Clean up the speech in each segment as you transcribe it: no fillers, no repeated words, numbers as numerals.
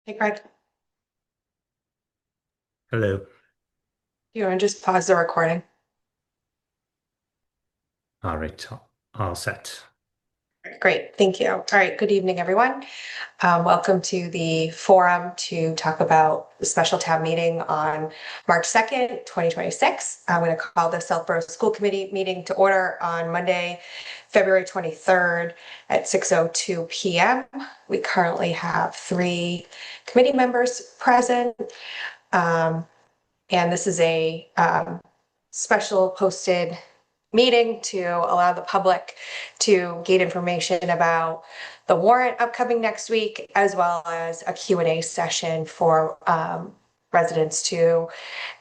Hey Greg, Hello. you want to just pause the recording? All right. All set. Great, thank you. All right, good evening, everyone. Welcome to the forum to talk about the special town meeting on March 2nd, 2026. I'm going to call the Southborough School Committee meeting to order on Monday, February 23rd at 6:02 p.m. We currently have three committee members present. Um, And this is a special posted meeting to allow the public to gain information about the warrant upcoming next week, as well as a Q&A session for residents to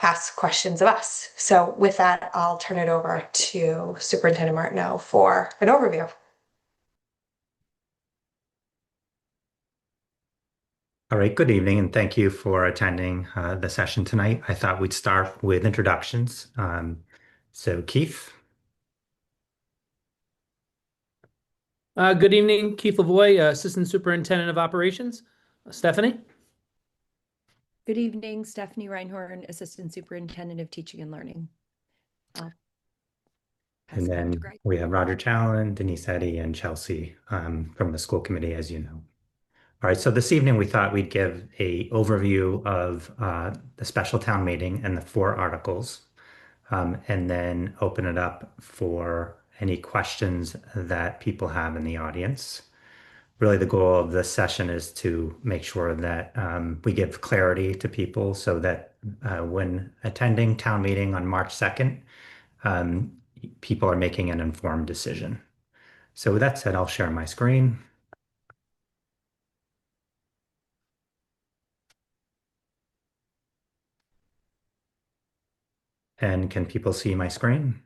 ask questions of us. So with that, I'll turn it over to Superintendent Martineau for an overview. All right. Good evening, and thank you for attending the session tonight. I thought we'd start with introductions. So, Keith, Good evening, Keith Lavoy, Assistant Superintendent of Operations. Stephanie? Good evening, Stephanie Reinhorn, Assistant Superintendent of Teaching and Learning. I'll pass and it back to then Greg. we have Roger Challen, Denise Eddy, and Chelsea from the school committee, as you know. All right. So this evening, we thought we'd give a overview of the special town meeting and the four articles, and then open it up for any questions that people have in the audience. Really, the goal of this session is to make sure that we give clarity to people so that when attending town meeting on March 2nd, um, people are making an informed decision. So with that said, I'll share my screen. And can people see my screen?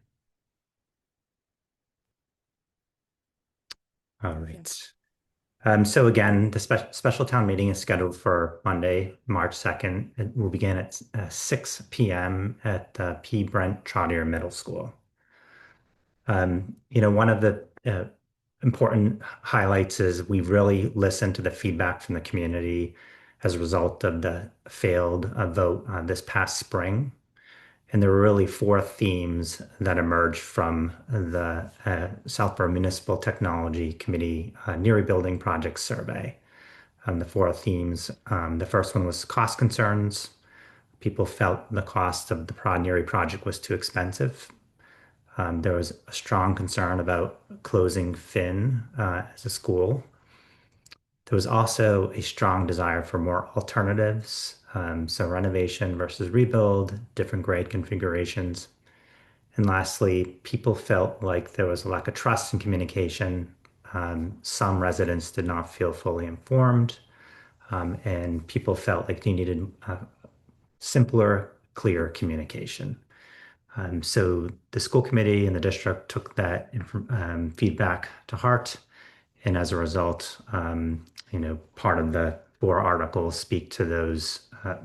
All right. Yes. So again, the special town meeting is scheduled for Monday, March 2nd. It will begin at 6 p.m. at P. Brent Trotter Middle School. One of the important highlights is we've really listened to the feedback from the community as a result of the failed vote this past spring. And there were really four themes that emerged from the Southborough Municipal Technology Committee Neary Building Project Survey. The four themes, the first one was cost concerns. People felt the cost of the Neary project was too expensive. There was a strong concern about closing Finn as a school. There was also a strong desire for more alternatives, so renovation versus rebuild, different grade configurations. And lastly, people felt like there was a lack of trust and communication. Some residents did not feel fully informed, and people felt like they needed simpler, clear communication. So the school committee and the district took that feedback to heart, and as a result, part of the four articles speak to those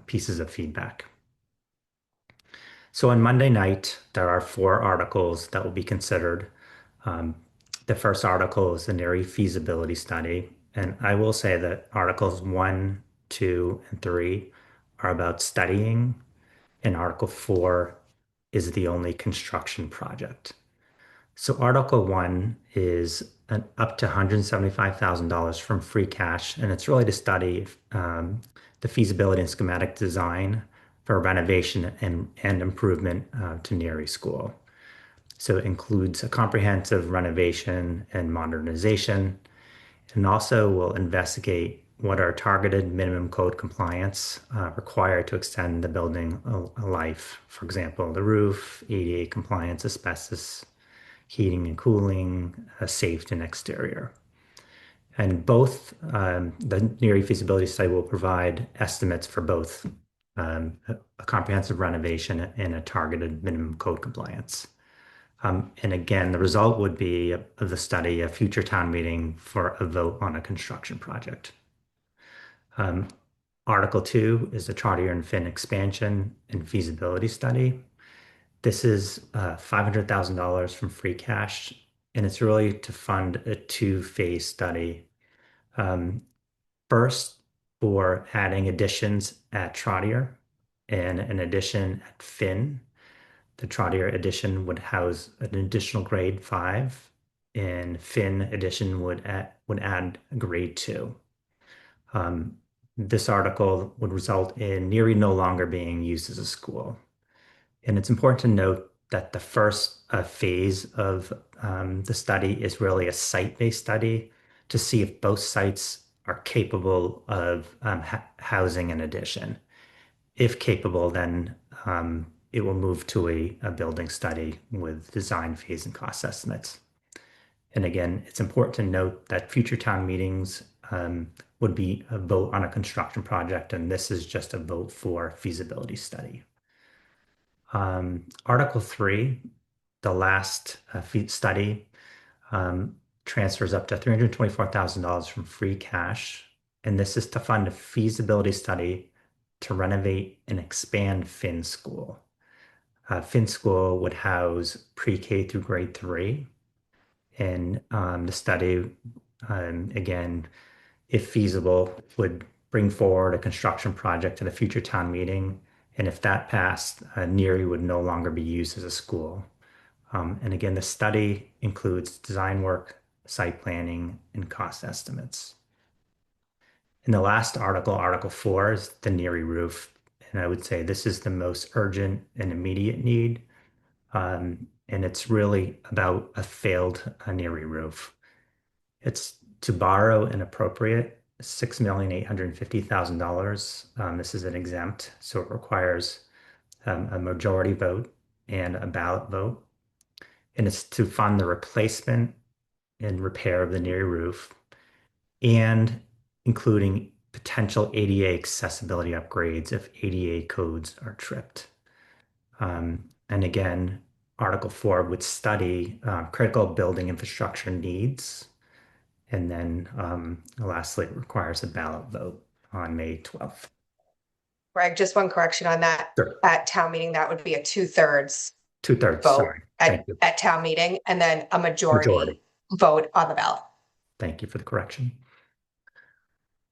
pieces of feedback. So on Monday night, there are four articles that will be considered. Um, the first article is the Neary feasibility study, and I will say that articles 1, 2, and 3 are about studying, and Article 4 is the only construction project. So Article 1 is up to $175,000 from free cash, and it's really to study the feasibility and schematic design for renovation and improvement to Neary School. So it includes a comprehensive renovation and modernization, and also will investigate what are targeted minimum code compliance required to extend the building life. For example, the roof, ADA compliance, asbestos, heating and cooling, safety and exterior. And both the Neary feasibility study will provide estimates for both a comprehensive renovation and a targeted minimum code compliance. And again, the result would be of the study, a future town meeting for a vote on a construction project. Um, Article 2 is the Trotter and Finn expansion and feasibility study. This is $500,000 from free cash, and it's really to fund a two-phase study. Um, First, for adding additions at Trottier and an addition at Finn. The Trottier addition would house an additional grade 5, and Finn addition would add a grade 2. This article would result in Neary no longer being used as a school. And it's important to note that the first phase of the study is really a site-based study to see if both sites are capable of housing an addition. If capable, then it will move to a building study with design phase and cost estimates. And again, it's important to note that future town meetings would be a vote on a construction project, and this is just a vote for feasibility study. Article 3, the last study, transfers up to $324,000 from free cash, and this is to fund a feasibility study to renovate and expand Finn School. Finn School would house pre-K through grade 3, and the study, again, if feasible, would bring forward a construction project to the future town meeting. And if that passed, Neary would no longer be used as a school. And again, the study includes design work, site planning, and cost estimates. And the last article, Article 4, is the Neary roof. And I would say this is the most urgent and immediate need. And it's really about a failed Neary roof. It's to borrow an appropriate $6,850,000. This is an exempt, so it requires a majority vote and a ballot vote. And it's to fund the replacement and repair of the Neary roof and including potential ADA accessibility upgrades if ADA codes are tripped. And again, Article 4 would study critical building infrastructure needs. And then lastly, it requires a ballot vote on May 12th. Greg, just one correction on that. Sure. At town meeting, that would be a 2/3 2/3, vote sorry. Thank you. at town meeting, and then a majority vote on the ballot. Thank you for the correction.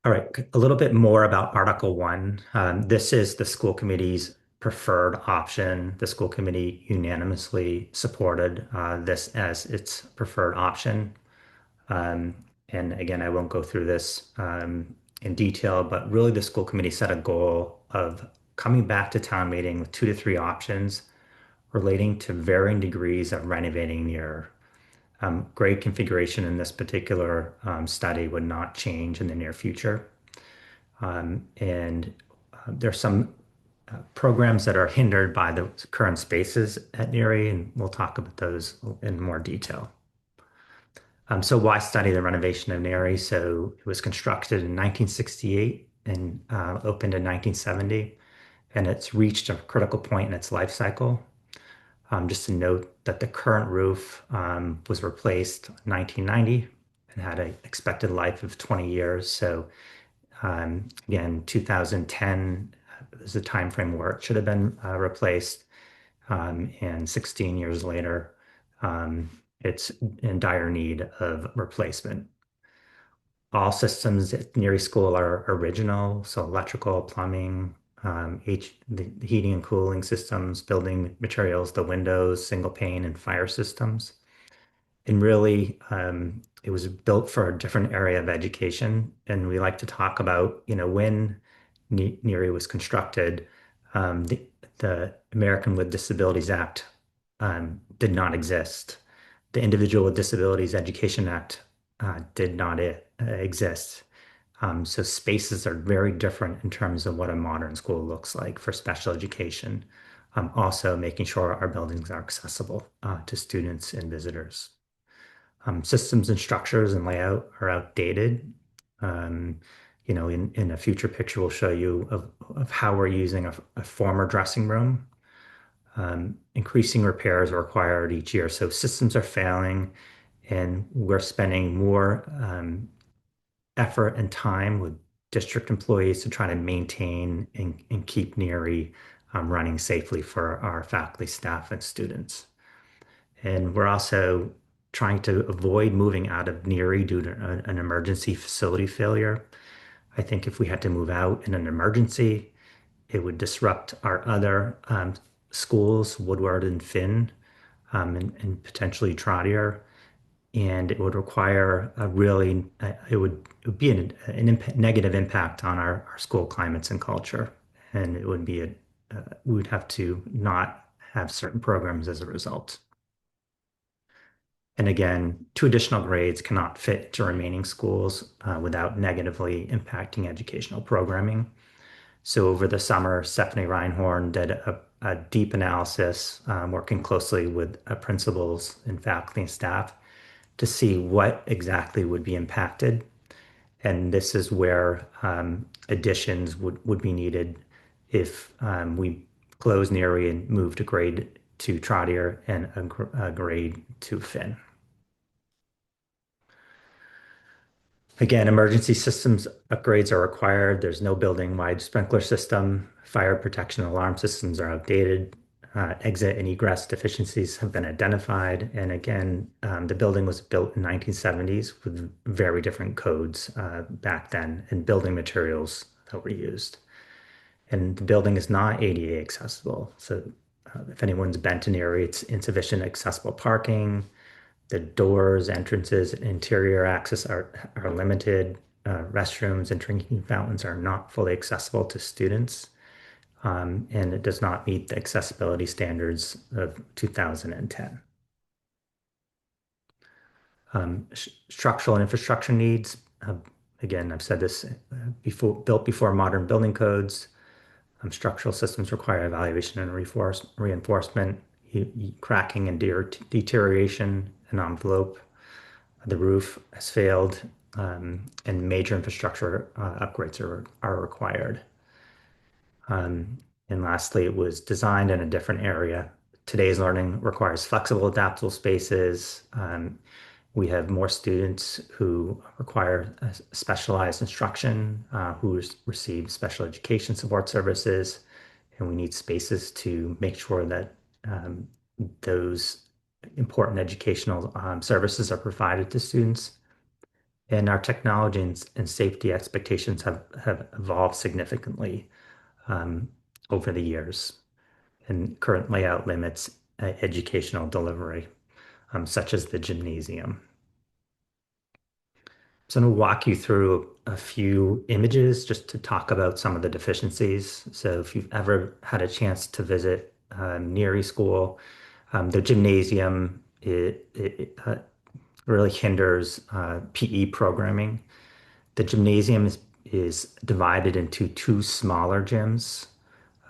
All right, a little bit more about Article 1. This is the school committee's preferred option. The school committee unanimously supported this as its preferred option. And again, I won't go through this in detail, but really the school committee set a goal of coming back to town meeting with 2 to 3 options relating to varying degrees of renovating near. Grade configuration in this particular study would not change in the near future. There's some programs that are hindered by the current spaces at Neary, and we'll talk about those in more detail. So why study the renovation of Neary? So it was constructed in 1968 and opened in 1970, and it's reached a critical point in its life cycle. Just to note that the current roof was replaced in 1990 and had an expected life of 20 years. So again, 2010 is the time frame where it should have been replaced. And 16 years later, it's in dire need of replacement. All systems at Neary School are original, so electrical, plumbing, the heating and cooling systems, building materials, the windows, single pane, and fire systems. And really, it was built for a different area of education. And we like to talk about, when Neary was constructed, the American with Disabilities Act did not exist. The Individual with Disabilities Education Act did not exist. So spaces are very different in terms of what a modern school looks like for special education. Also making sure our buildings are accessible to students and visitors. Systems and structures and layout are outdated. In a future picture, we'll show you of how we're using a former dressing room. Increasing repairs are required each year. So systems are failing, and we're spending more effort and time with district employees to try to maintain and keep Neary running safely for our faculty, staff, and students. And we're also trying to avoid moving out of Neary due to an emergency facility failure. I think if we had to move out in an emergency, it would disrupt our other schools, Woodward and Finn, and potentially Trotter. And it would require a really, it would be negative impact on our school climates and culture. And it would be we would have to not have certain programs as a result. And again, 2 additional grades cannot fit to remaining schools without negatively impacting educational programming. So over the summer, Stephanie Reinhorn did a deep analysis, working closely with principals and faculty and staff to see what exactly would be impacted. And this is where additions would be needed if we close Neary and move to grade to Trotter and a grade to Finn. Again, emergency systems upgrades are required. There's no building-wide sprinkler system. Fire protection alarm systems are outdated. Exit and egress deficiencies have been identified. And again, the building was built in 1970s with very different codes back then and building materials that were used. And the building is not ADA accessible. So if anyone's been to Neary, it's insufficient accessible parking. The doors, entrances, and interior access are limited. Restrooms and drinking fountains are not fully accessible to students, and it does not meet the accessibility standards of 2010. Structural and infrastructure needs. Again, I've said this before, built before modern building codes. Structural systems require evaluation and reinforcement, cracking and deterioration, an envelope. The roof has failed, and major infrastructure upgrades are required. And lastly, it was designed in a different area. Today's learning requires flexible, adaptable spaces. We have more students who require specialized instruction, who receive special education support services, and we need spaces to make sure that those important educational services are provided to students. And our technology and safety expectations have evolved significantly over the years, and current layout limits educational delivery, such as the gymnasium. So I'm going to walk you through a few images just to talk about some of the deficiencies. So if you've ever had a chance to visit Neary School, the gymnasium, it really hinders PE programming. The gymnasium is divided into 2 smaller gyms.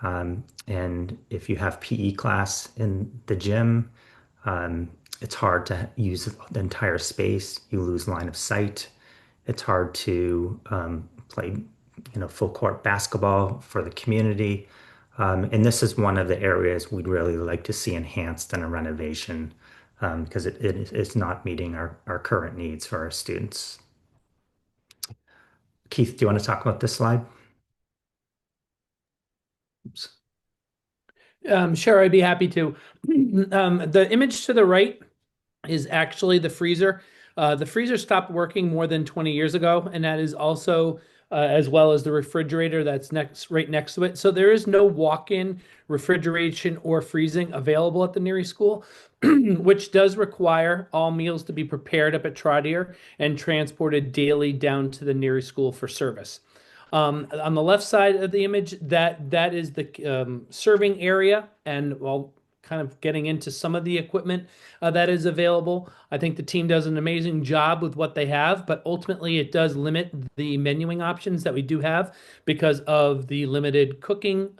And if you have PE class in the gym, it's hard to use the entire space. You lose line of sight. It's hard to play, full court basketball for the community. And this is one of the areas we'd really like to see enhanced in a renovation because it's not meeting our current needs for our students. Keith, do you want to talk about this slide? Oops. Sure, I'd be happy to. The image to the right is actually the freezer. The freezer stopped working more than 20 years ago, and that is also as well as the refrigerator that's right next to it. So there is no walk-in refrigeration or freezing available at the Neary School, which does require all meals to be prepared up at Trotter and transported daily down to the Neary School for service. On the left side of the image, that is the serving area, and well, kind of getting into some of the equipment that is available. I think the team does an amazing job with what they have, but ultimately it does limit the menuing options that we do have because of the limited cooking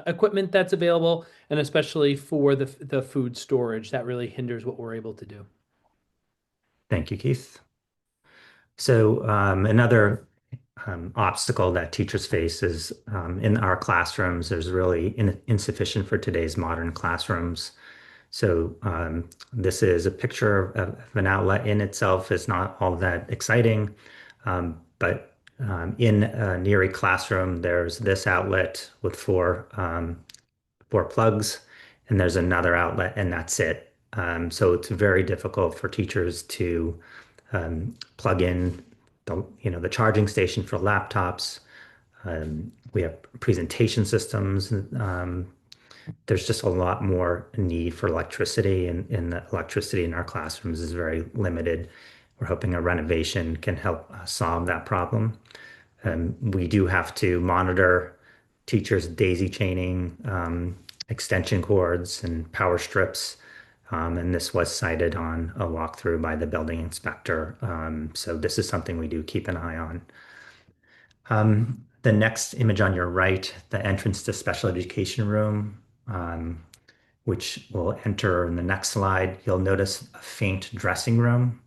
equipment that's available, and especially for the food storage. That really hinders what we're able to do. Thank you, Keith. So another obstacle that teachers face is in our classrooms, there's really insufficient for today's modern classrooms. So this is a picture of an outlet. In itself is not all that exciting, but in a Neary classroom, there's this outlet with four plugs, and there's another outlet, and that's it. So it's very difficult for teachers to plug in the charging station for laptops. We have presentation systems. There's just a lot more need for electricity, and the electricity in our classrooms is very limited. We're hoping a renovation can help solve that problem. We do have to monitor teachers daisy chaining, extension cords, and power strips. And this was cited on a walkthrough by the building inspector. So this is something we do keep an eye on. The next image on your right, the entrance to special education room, which we'll enter in the next slide. You'll notice a faint dressing room.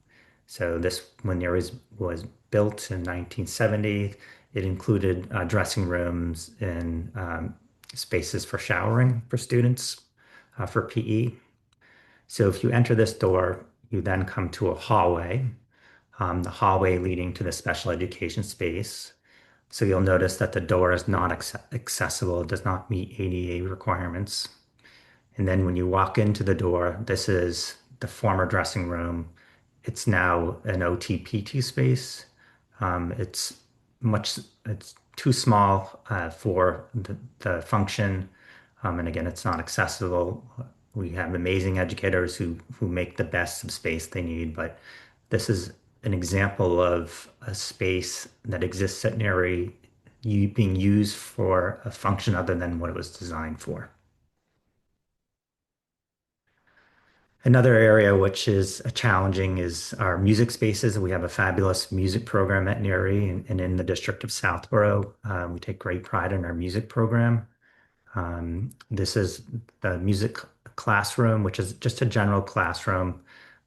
So this, when there was built in 1970, it included dressing rooms and spaces for showering for students for PE. So if you enter this door, you then come to a hallway, the hallway leading to the special education space. So you'll notice that the door is not accessible, it does not meet ADA requirements. And then when you walk into the door, this is the former dressing room. It's now an OT-PT space. It's too small for the function. And again, it's not accessible. We have amazing educators who make the best of space they need, but this is an example of a space that exists at Neri being used for a function other than what it was designed for. Another area which is challenging is our music spaces. We have a fabulous music program at Neri and in the district of Southborough. We take great pride in our music program. This is the music classroom, which is just a general classroom.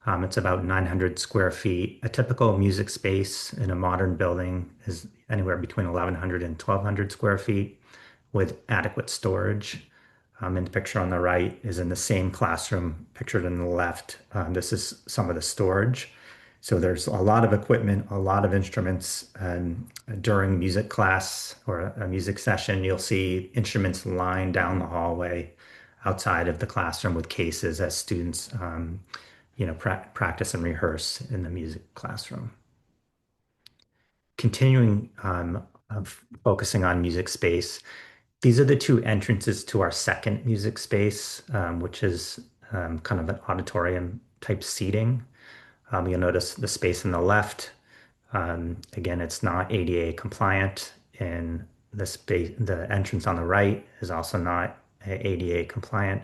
It's about 900 square feet. A typical music space in a modern building is anywhere between 1,100 and 1,200 square feet with adequate storage. And the picture on the right is in the same classroom pictured on the left. This is some of the storage. So there's a lot of equipment, a lot of instruments, and during music class or a music session, you'll see instruments lined down the hallway outside of the classroom with cases as students, practice and rehearse in the music classroom. Continuing focusing on music space, these are the two entrances to our second music space, which is kind of an auditorium type seating. You'll notice the space on the left. Again, it's not ADA compliant, and the entrance on the right is also not ADA compliant.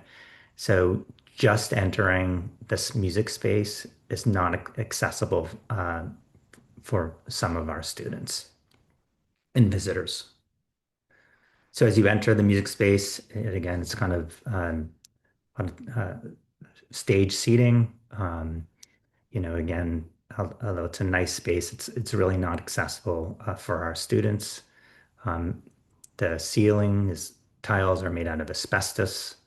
So just entering this music space is not accessible for some of our students and visitors. So as you enter the music space, again, it's kind of stage seating. Again, although it's a nice space, it's really not accessible for our students. The ceiling tiles are made out of asbestos.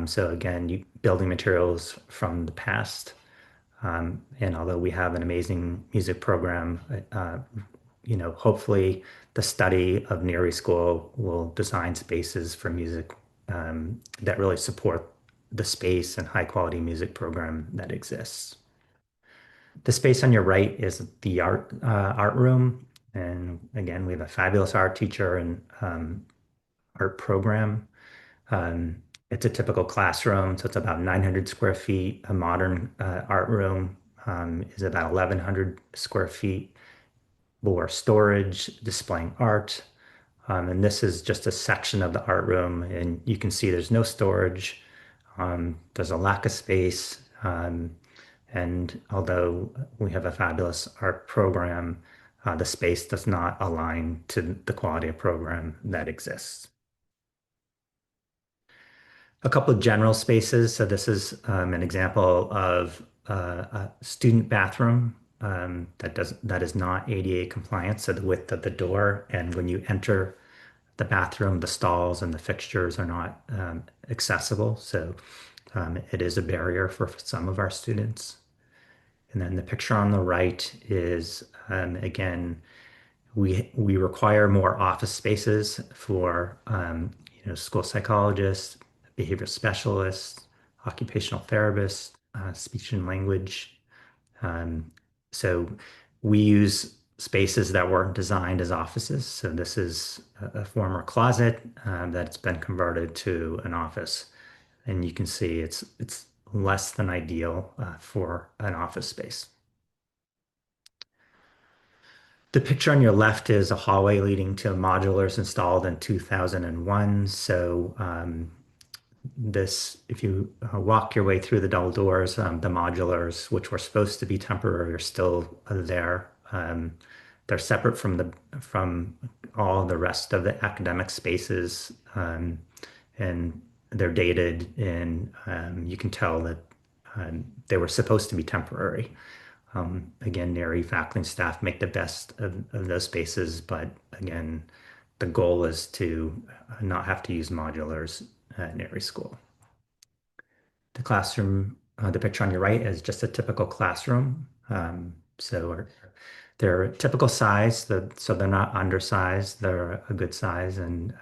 So again, building materials from the past. And although we have an amazing music program, hopefully the study of Neri School will design spaces for music that really support the space and high quality music program that exists. The space on your right is the art room. And again, we have a fabulous art teacher and art program. It's a typical classroom, so it's about 900 square feet. A modern art room is about 1,100 square feet for storage, displaying art. And this is just a section of the art room, and you can see there's no storage. There's a lack of space. And although we have a fabulous art program, the space does not align to the quality of program that exists. A couple of general spaces. So this is an example of a student bathroom that is not ADA compliant. So the width of the door, and when you enter the bathroom, the stalls and the fixtures are not accessible. So it is a barrier for some of our students. And then the picture on the right is, again, we require more office spaces for school psychologists, behavioral specialists, occupational therapists, speech and language. So we use spaces that weren't designed as offices. So this is a former closet that's been converted to an office. And you can see it's less than ideal for an office space. The picture on your left is a hallway leading to modulars installed in 2001. So if you walk your way through the double doors, the modulars, which were supposed to be temporary, are still there. They're separate from all the rest of the academic spaces, and they're dated, and you can tell that they were supposed to be temporary. Again, NARI faculty and staff make the best of those spaces, but again, the goal is to not have to use modulars at NARI school. The classroom, the picture on your right is just a typical classroom. So they're a typical size, so they're not undersized, they're a good size. And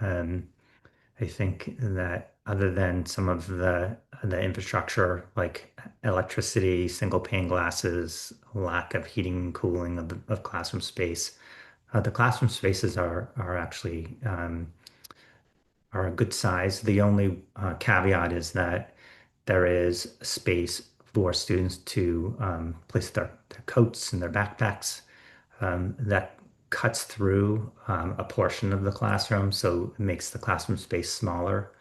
I think that other than some of the infrastructure like electricity, single pane glasses, lack of heating and cooling of classroom space, the classroom spaces are actually are a good size. The only caveat is that there is space for students to place their coats and their backpacks that cuts through a portion of the classroom, so it makes the classroom space smaller.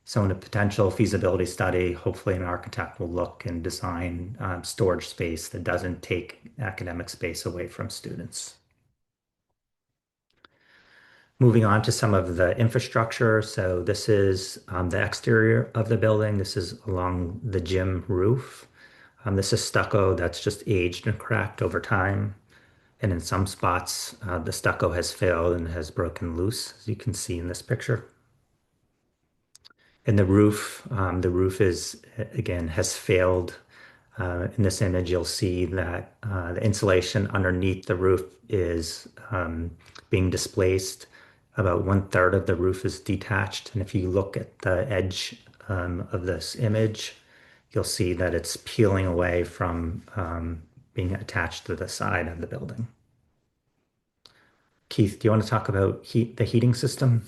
So in a potential feasibility study, hopefully an architect will look and design storage space that doesn't take academic space away from students. Moving on to some of the infrastructure. So this is the exterior of the building. This is along the gym roof. This is stucco that's just aged and cracked over time. And in some spots, the stucco has failed and has broken loose, as you can see in this picture. And the roof is, again, has failed. In this image, you'll see that the insulation underneath the roof is being displaced. About 1/3 of the roof is detached. And if you look at the edge of this image, you'll see that it's peeling away from being attached to the side of the building. Keith, do you want to talk about the heating system?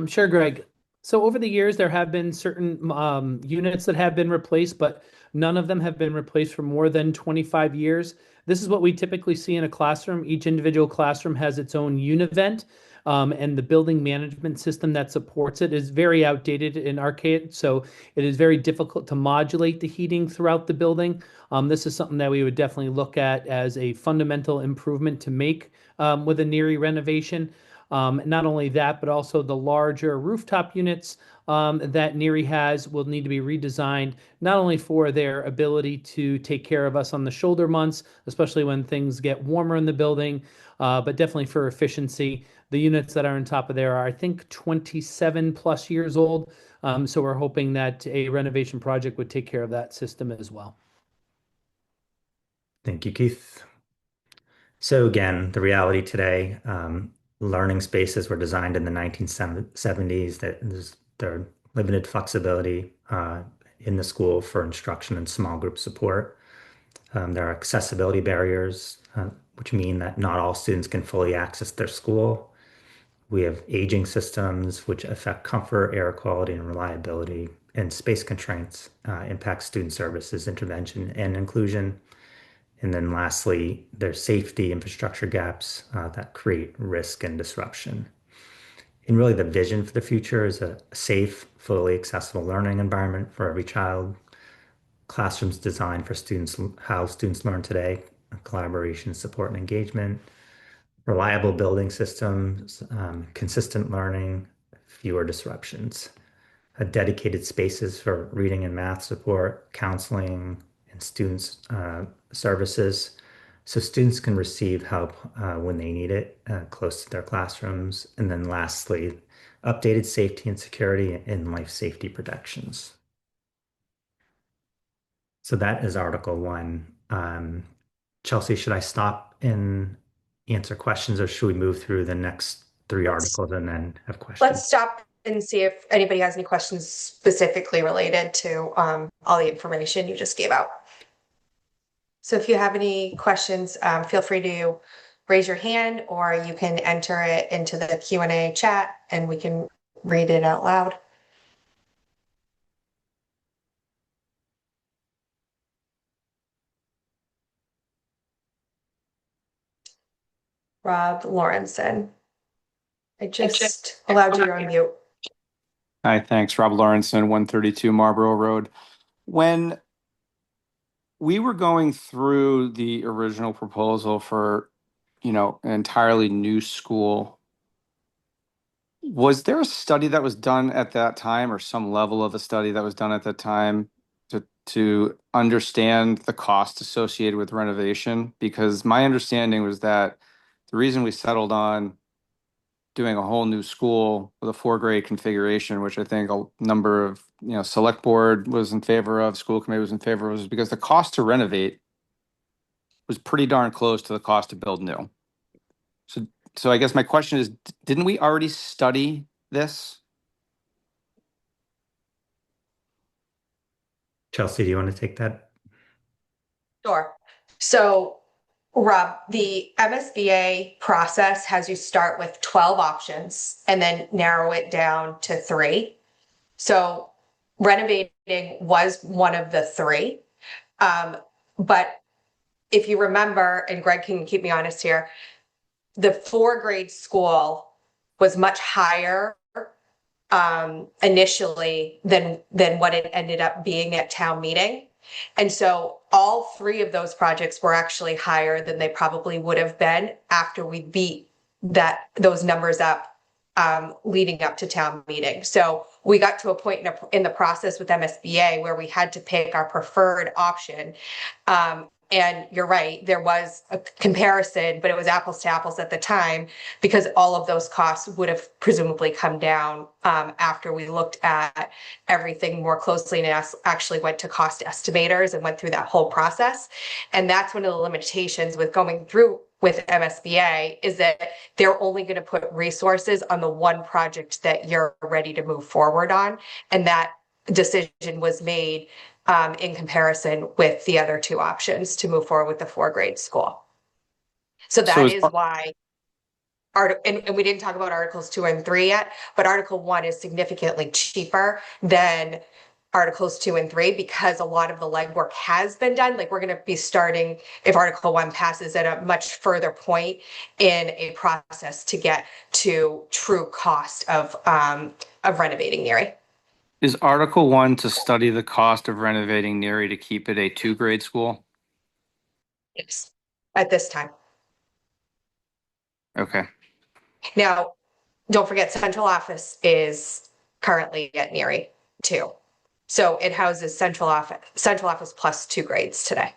Sure, Greg. So over the years, there have been certain units that have been replaced, but none of them have been replaced for more than 25 years. This is what we typically see in a classroom. Each individual classroom has its own univent, and the building management system that supports it is very outdated and archaic, so it is very difficult to modulate the heating throughout the building. This is something that we would definitely look at as a fundamental improvement to make with a NERI renovation. Not only that, but also the larger rooftop units that NERI has will need to be redesigned, not only for their ability to take care of us on the shoulder months, especially when things get warmer in the building, but definitely for efficiency. The units that are on top of there are, I think, 27 plus years old. So we're hoping that a renovation project would take care of that system as well. Thank you, Keith. So again, the reality today, learning spaces were designed in the 1970s. There are limited flexibility in the school for instruction and small group support. There are accessibility barriers, which mean that not all students can fully access their school. We have aging systems which affect comfort, air quality, and reliability, and space constraints impact student services, intervention, and inclusion. And then lastly, there's safety infrastructure gaps that create risk and disruption. And really the vision for the future is a safe, fully accessible learning environment for every child, classrooms designed for students, how students learn today, collaboration, support, and engagement, reliable building systems, consistent learning, fewer disruptions, dedicated spaces for reading and math support, counseling, and students' services, so students can receive help when they need it close to their classrooms. And then lastly, updated safety and security and life safety protections. So that is Article 1. Chelsea, should I stop and answer questions, or should we move through the next 3 articles and then have questions? Let's stop and see if anybody has any questions specifically related to all the information you just gave out. So if you have any questions, feel free to raise your hand, or you can enter it into the Q&A chat and we can read it out loud. Rob Lawrenson. I just allowed you on mute. Hi, thanks. Rob Lawrenson, 132 Marlborough Road. When we were going through the original proposal for, an entirely new school, was there a study that was done at that time, or some level of a study that was done at that time to understand the cost associated with renovation? Because my understanding was that the reason we settled on doing a whole new school with a 4-grade configuration, which I think a number of, select board was in favor of, school committee was in favor of, was because the cost to renovate was pretty darn close to the cost to build new. So I guess my question is, didn't we already study this? Chelsea, do you want to take that? Sure. So Rob, the MSBA process has you start with 12 options and then narrow it down to 3. So renovating was one of the 3. But if you remember, and Greg can keep me honest here, the 4-grade school was much higher initially than what it ended up being at town meeting. And so all 3 of those projects were actually higher than they probably would have been after we beat those numbers up leading up to town meeting. So we got to a point in the process with MSBA where we had to pick our preferred option. And you're right, there was a comparison, but it was apples to apples at the time because all of those costs would have presumably come down after we looked at everything more closely and actually went to cost estimators and went through that whole process. And that's one of the limitations with going through with MSBA is that they're only going to put resources on the one project that you're ready to move forward on. And that decision was made in comparison with the other 2 options to move forward with the 4-grade school. So that is why, and we didn't talk about Articles 2 and 3 yet, but Article 1 is significantly cheaper than Articles 2 and 3 because a lot of the legwork has been done. Like we're going to be starting, if Article 1 passes, at a much further point in a process to get to true cost of renovating Neary. Is Article 1 to study the cost of renovating Neary to keep it a 2-grade school? Yes, at this time. Okay. Now, don't forget, central office is currently at Neary too. So it houses central office plus 2 grades today.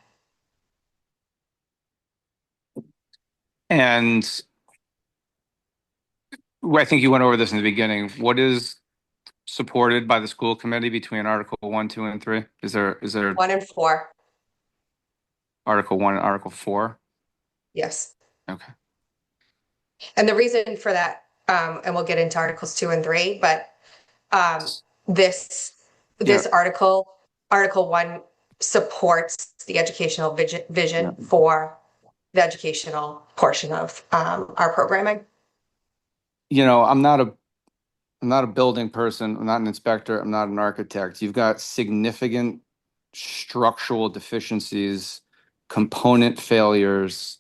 And I think you went over this in the beginning. What is supported by the school committee between Article 1, 2, and 3? Is there 1 and 4. Article 1 and Article 4? Yes. Okay. And the reason for that, and we'll get into Articles 2 and 3, but this Article 1 supports the educational vision for the educational portion of our programming. I'm not a building person. I'm not an inspector. I'm not an architect. You've got significant structural deficiencies, component failures,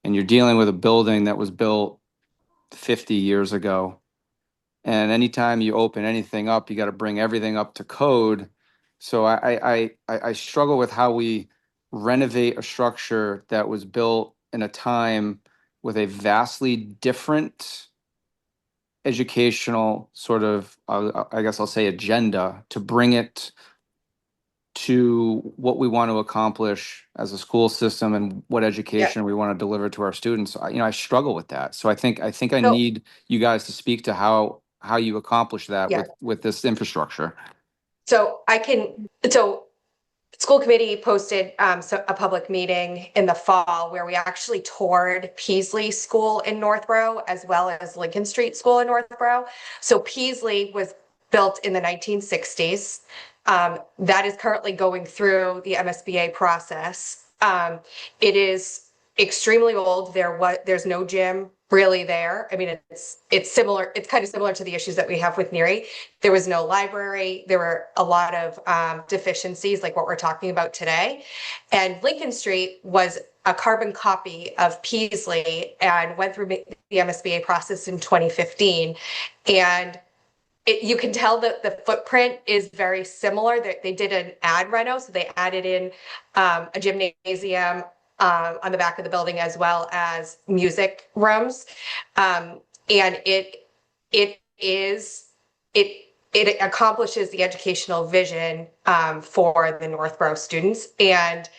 and you're dealing with a building that was built 50 years ago. And anytime you open anything up, you got to bring everything up to code. So I struggle with how we renovate a structure that was built in a time with a vastly different educational sort of, I guess I'll say, agenda to bring it to what we want to accomplish as a school system and what education we want to deliver to our students. I struggle with that. So I think I need you guys to speak to how you accomplish that with this infrastructure. So school committee posted a public meeting in the fall where we actually toured Peaslee School in Northborough as well as Lincoln Street School in Northborough. So Peaslee was built in the 1960s. That is currently going through the MSBA process. It is extremely old. There's no gym really there. I mean, it's similar. It's kind of similar to the issues that we have with Neary. There was no library. There were a lot of deficiencies, like what we're talking about today. And Lincoln Street was a carbon copy of Peasley and went through the MSBA process in 2015. And you can tell that the footprint is very similar. They did an ad reno, so they added in a gymnasium on the back of the building as well as music rooms, and it is it accomplishes the educational vision for the Northborough students. And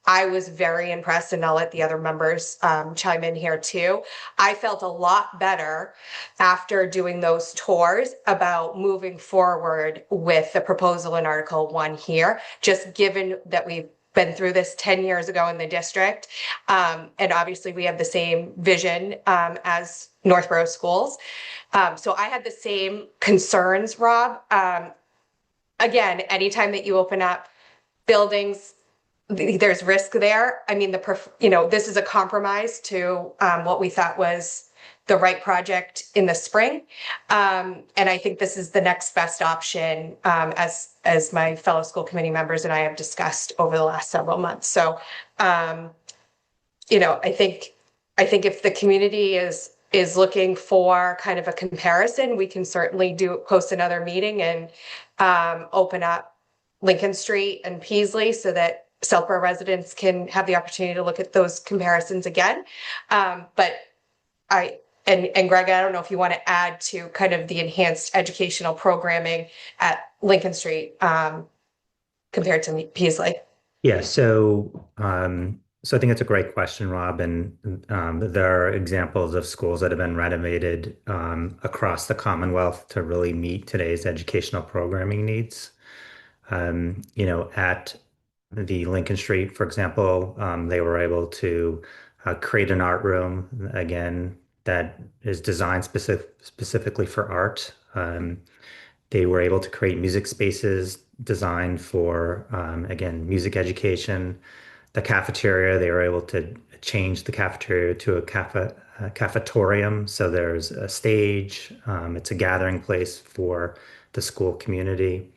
I was very impressed, and I'll let the other members chime in here too. I felt a lot better after doing those tours about moving forward with the proposal in Article 1 here, just given that we've been through this 10 years ago in the district. And obviously we have the same vision as Northborough schools. So I had the same concerns, Rob. Again, anytime that you open up buildings, there's risk there. I mean, this is a compromise to what we thought was the right project in the spring. And I think this is the next best option, as my fellow school committee members and I have discussed over the last several months. So, I think if the community is looking for kind of a comparison, we can certainly post another meeting and open up Lincoln Street and Peasley so that Southborough residents can have the opportunity to look at those comparisons again. But Greg, I don't know if you want to add to kind of the enhanced educational programming at Lincoln Street compared to Peasley. Yeah, so I think it's a great question, Rob, and there are examples of schools that have been renovated across the Commonwealth to really meet today's educational programming needs. At the Lincoln Street, for example, they were able to create an art room, again, that is designed specifically for art. They were able to create music spaces designed for, again, music education. The cafeteria, they were able to change the cafeteria to a cafetorium. So there's a stage. It's a gathering place for the school community.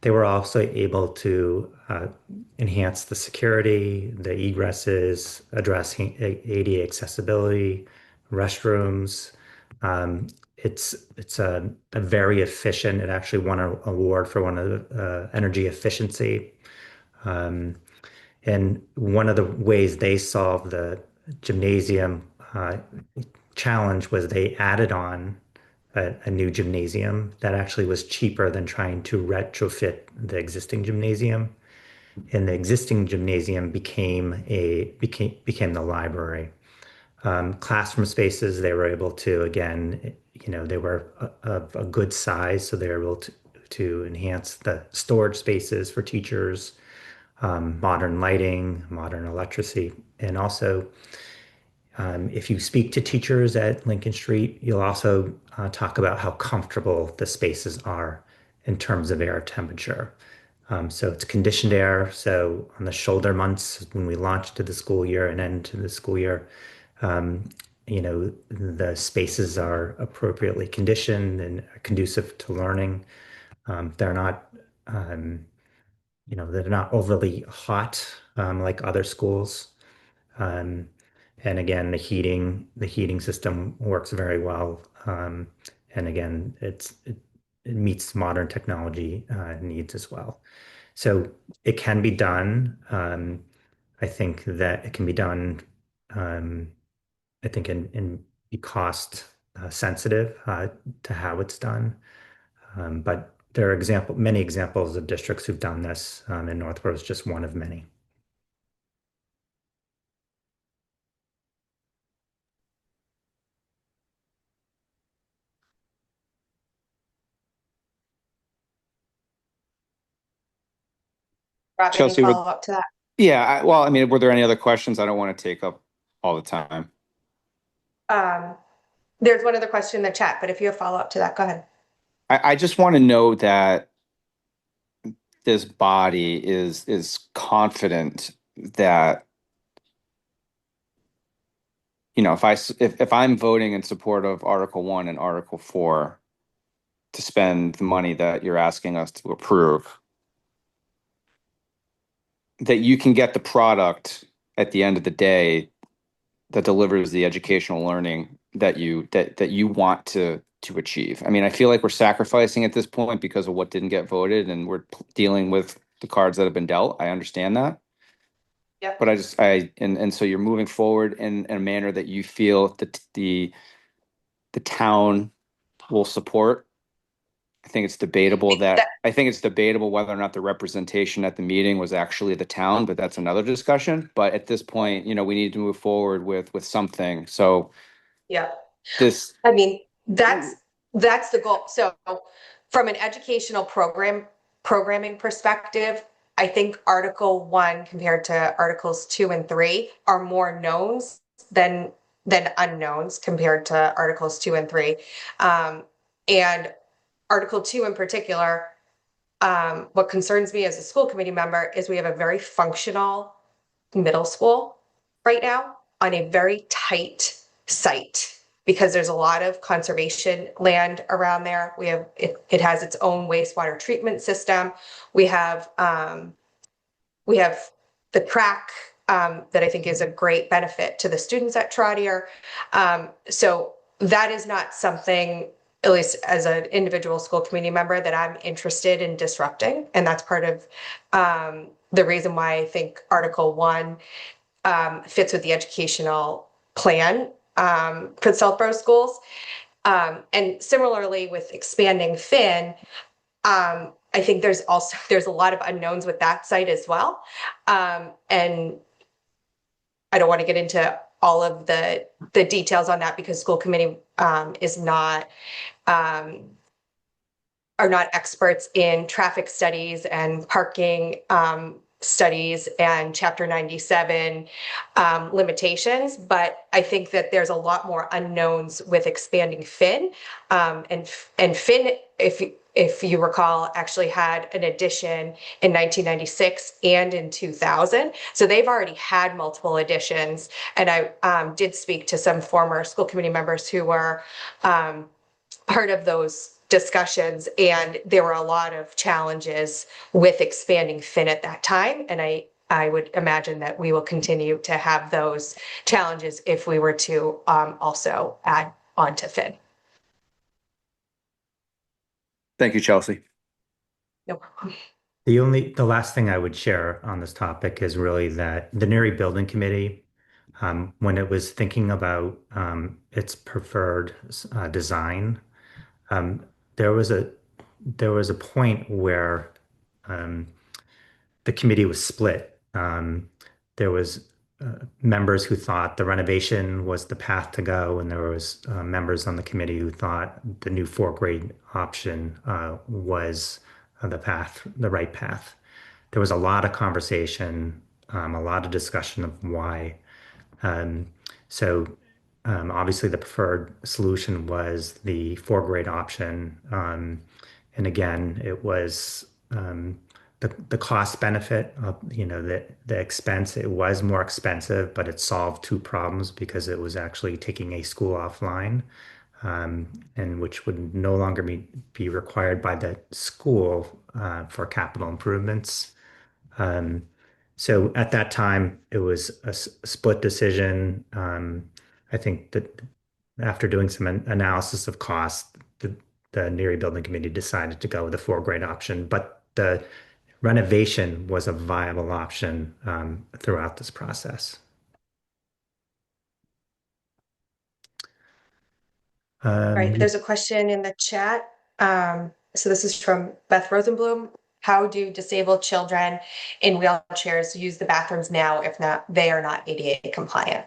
They were also able to enhance the security, the egresses, address ADA accessibility, restrooms. It's a very efficient. It actually won an award for one of the energy efficiency. And one of the ways they solved the gymnasium challenge was they added on a new gymnasium that actually was cheaper than trying to retrofit the existing gymnasium. And the existing gymnasium became the library. Classroom spaces, they were able to, again, they were of a good size, so they were able to enhance the storage spaces for teachers, modern lighting, modern electricity, and also if you speak to teachers at Lincoln Street, you'll also talk about how comfortable the spaces are in terms of air temperature. So it's conditioned air. So on the shoulder months, when we launch to the school year and end to the school year, the spaces are appropriately conditioned and conducive to learning. They're not, they're not overly hot like other schools. And again, the heating system works very well. And again, it meets modern technology needs as well. So it can be done. I think that it can be done. I think and be cost sensitive to how it's done. But there are many examples of districts who've done this, and Northborough is just one of many. Rob, any Chelsea, follow-up to that? yeah, well, I mean, were there any other questions? I don't want to take up all the time. There's one other question in the chat, but if you have follow-up to that, go ahead. I just want to know that this body is confident that, you know, if I'm voting in support of Article 1 and Article 4 to spend the money that you're asking us to approve, that you can get the product at the end of the day that delivers the educational learning that you want to achieve. I mean, I feel like we're sacrificing at this point because of what didn't get voted, and we're dealing with the cards that have been dealt. I understand that. Yeah. But and so you're moving forward in a manner that you feel that the town will support. I think it's debatable whether or not the representation at the meeting was actually the town, but that's another discussion. But at this point, you know, we need to move forward with something. So Yeah. this, I mean, that's the goal. So from an educational programming perspective, I think Article 1 compared to Articles 2 and 3 are more knowns than unknowns compared to Articles 2 and 3. And Article 2 in particular, what concerns me as a school committee member is we have a very functional middle school right now on a very tight site because there's a lot of conservation land around there. It has its own wastewater treatment system. We have the track that I think is a great benefit to the students at Trotter. So that is not something, at least as an individual school committee member, that I'm interested in disrupting. And that's part of the reason why I think Article 1 fits with the educational plan for Southborough schools. And similarly with expanding Finn, I think there's a lot of unknowns with that site as well. And I don't want to get into all of the details on that because school committee is not are not experts in traffic studies and parking studies and Chapter 97 limitations. But I think that there's a lot more unknowns with expanding Finn. And Finn, if you recall, actually had an addition in 1996 and in 2000. So they've already had multiple additions. And I did speak to some former school committee members who were part of those discussions, and there were a lot of challenges with expanding Finn at that time. And I would imagine that we will continue to have those challenges if we were to also add on to Finn. thank you, Chelsea. No problem. The last thing I would share on this topic is really that the Neary Building Committee, when it was thinking about its preferred design, there was a point where the committee was split. There was members who thought the renovation was the path to go, and there was members on the committee who thought the new four-grade option was the right path. There was a lot of conversation, a lot of discussion of why. So obviously the preferred solution was the four-grade option. And again, it was the cost benefit of, the expense. It was more expensive, but it solved two problems because it was actually taking a school offline, and which would no longer be required by the school for capital improvements. So at that time, it was a split decision. I think that after doing some analysis of cost, the Neary Building Committee decided to go with the four-grade option, but the renovation was a viable option throughout this process. Right. There's a question in the chat. So this is from Beth Rosenblum. How do disabled children in wheelchairs use the bathrooms now if not they are not ADA compliant?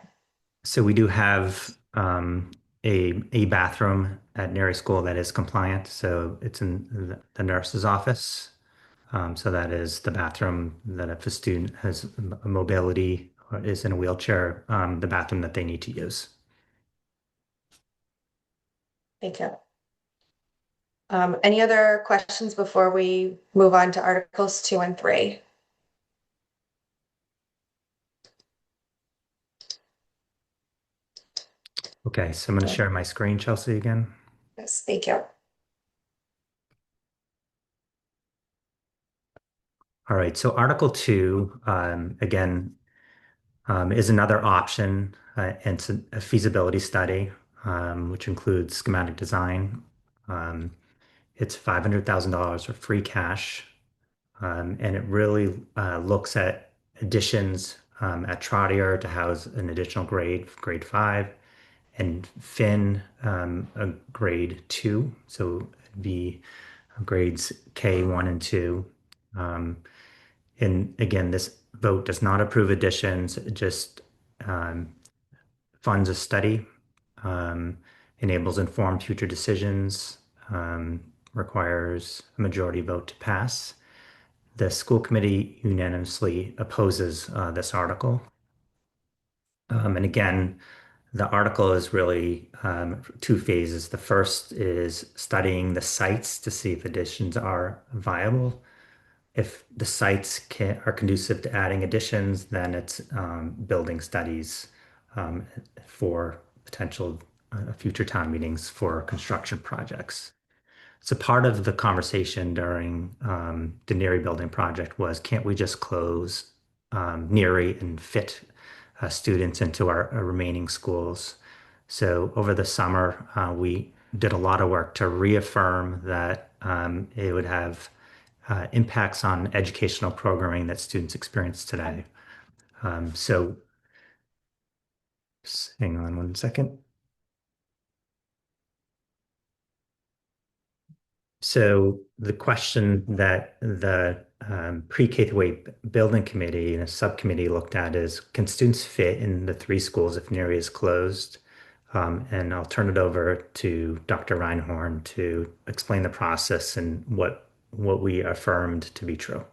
So we do have a bathroom at Neary School that is compliant. So it's in the nurse's office. So that is the bathroom that if a student has a mobility or is in a wheelchair, the bathroom that they need to use. Thank you. Any other questions before we move on to Articles 2 and 3? Okay, so I'm going to share my screen, Chelsea, again. Yes, thank you. All right, so Article 2, again, is another option. And it's a feasibility study, which includes schematic design. Um, it's $500,000 of free cash, and it really looks at additions at Trotter to house an additional grade, grade 5, and Finn, a grade 2. So it'd be grades K1 and 2. Um, and again, this vote does not approve additions, it just um, funds a study, um, enables informed future decisions, um, requires a majority vote to pass. The school committee unanimously opposes this article. And again, the article is really two phases. The first is studying the sites to see if additions are viable. If the are conducive to adding additions, then it's building studies um, for potential future town meetings for construction projects. So part of the conversation during the Neary building project was, can't we just close Neary and fit students into our remaining schools? So over the summer, we did a lot of work to reaffirm that it would have impacts on educational programming that students experience today. So hang on one second. So the question that the pre-K through 8 building committee and a subcommittee looked at is, can students fit in the 3 schools if Neary is closed? And I'll turn it over to Dr. Reinhorn to explain the process and what we affirmed to be true.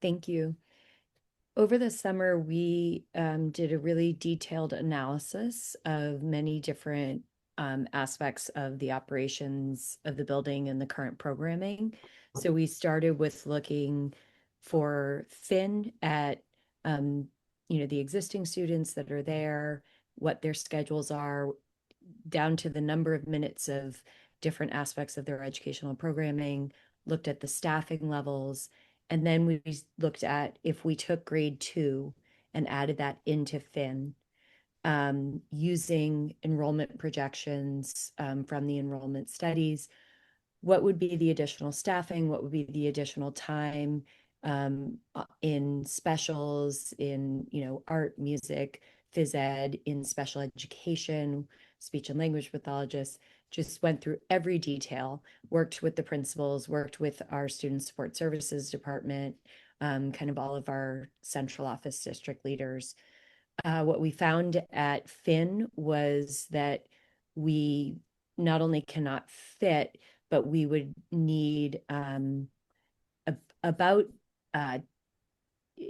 Thank you. Over the summer, we did a really detailed analysis of many different aspects of the operations of the building and the current programming. So we started with looking for Finn at the existing students that are there, what their schedules are, down to the number of minutes of different aspects of their educational programming, looked at the staffing levels, and then we looked at if we took grade 2 and added that into Finn, using enrollment projections from the enrollment studies, what would be the additional staffing, what would be the additional time in specials, in art, music, phys ed, in special education, speech and language pathologists. Just went through every detail, worked with the principals, worked with our student support services department, kind of all of our central office district leaders. What we found at Finn was that we not only cannot fit, but we would need about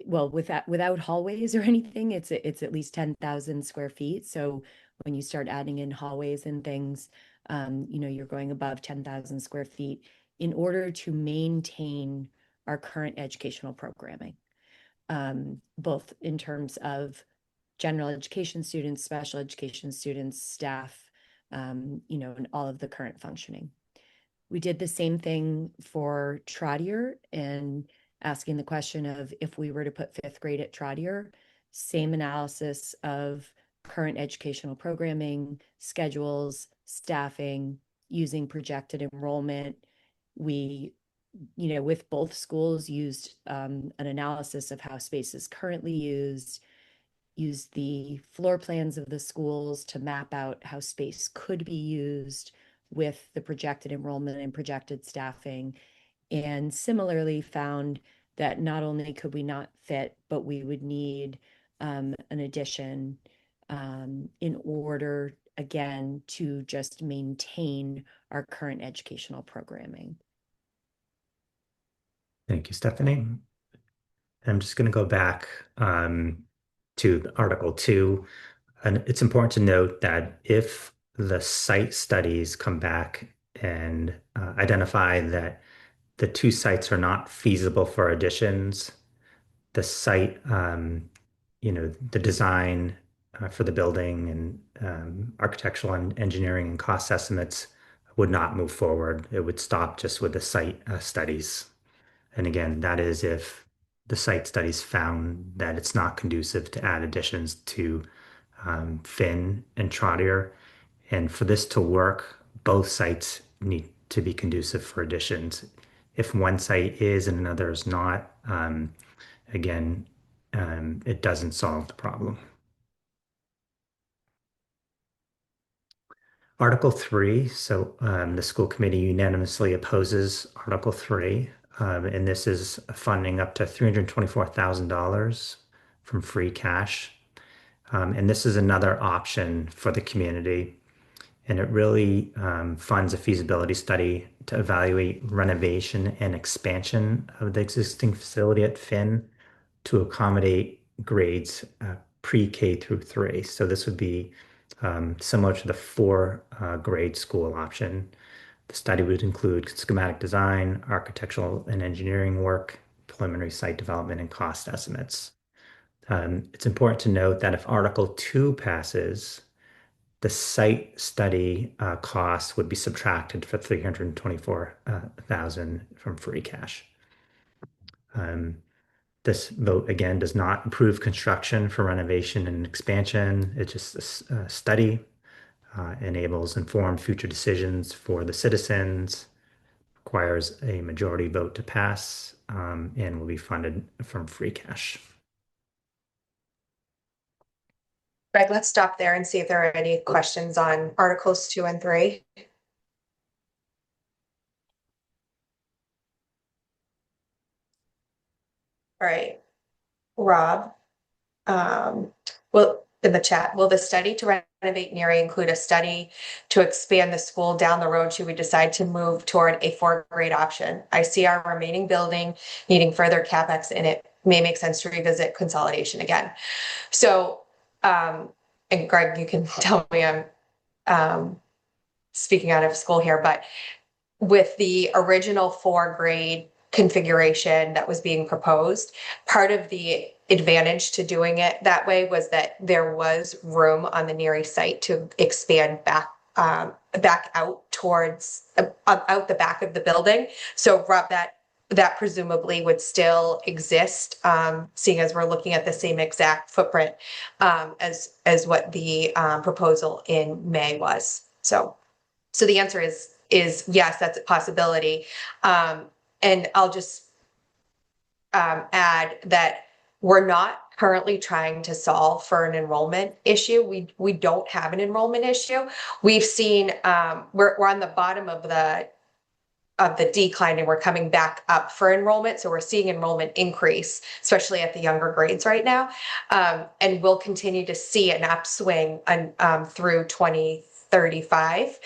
well, without hallways or anything, it's at least 10,000 square feet. So when you start adding in hallways and things, you're going above 10,000 square feet in order to maintain our current educational programming, both in terms of general education students, special education students, staff, and all of the current functioning. We did the same thing for Trotter and asking the question of if we were to put 5th grade at Trotter, same analysis of current educational programming, schedules, staffing, using projected enrollment. We, with both schools, used an analysis of how space is currently used the floor plans of the schools to map out how space could be used with the projected enrollment and projected staffing. And similarly found that not only could we not fit, but we would need an addition in order, again, to just maintain our current educational programming. Thank you, Stephanie. I'm just going to go back to Article 2. And it's important to note that if the site studies come back and identify that the 2 sites are not feasible for additions, the site, the design for the building and architectural and engineering and cost estimates would not move forward. It would stop just with the site studies. And again, that is if the site studies found that it's not conducive to add additions to Finn and Trottier. And for this to work, both sites need to be conducive for additions. If one site is and another is not, again, it doesn't solve the problem. Article 3, so the school committee unanimously opposes Article 3, and this is funding up to $324,000 from free cash. And this is another option for the community. And it really funds a feasibility study to evaluate renovation and expansion of the existing facility at Finn to accommodate grades pre-K through 3. So this would be similar to the 4 grade school option. The study would include schematic design, architectural and engineering work, preliminary site development, and cost estimates. It's important to note that if Article 2 passes, the site study cost would be subtracted for $324,000 from free cash. This vote again does not approve construction for renovation and expansion. It's just a study, enables informed future decisions for the citizens, requires a majority vote to pass, and will be funded from free cash. Greg, let's stop there and see if there are any questions on Articles 2 and 3. All right, Rob, well, in the chat, will the study to renovate Neary include a study to expand the school down the road should we decide to move toward a 4-grade option? I see our remaining building needing further CapEx and it may make sense to revisit consolidation again. So, and Greg, you can tell me I'm speaking out of school here, but with the original 4-grade configuration that was being proposed, part of the advantage to doing it that way was that there was room on the Neary site to expand back out towards out the back of the building. So Rob, that presumably would still exist, seeing as we're looking at the same exact footprint as what the proposal in May was. So the answer is yes, that's a possibility. And I'll just add that we're not currently trying to solve for an enrollment issue. We don't have an enrollment issue. We've seen we're on the bottom of the decline and we're coming back up for enrollment. So we're seeing enrollment increase, especially at the younger grades right now. And we'll continue to see an upswing through 2035.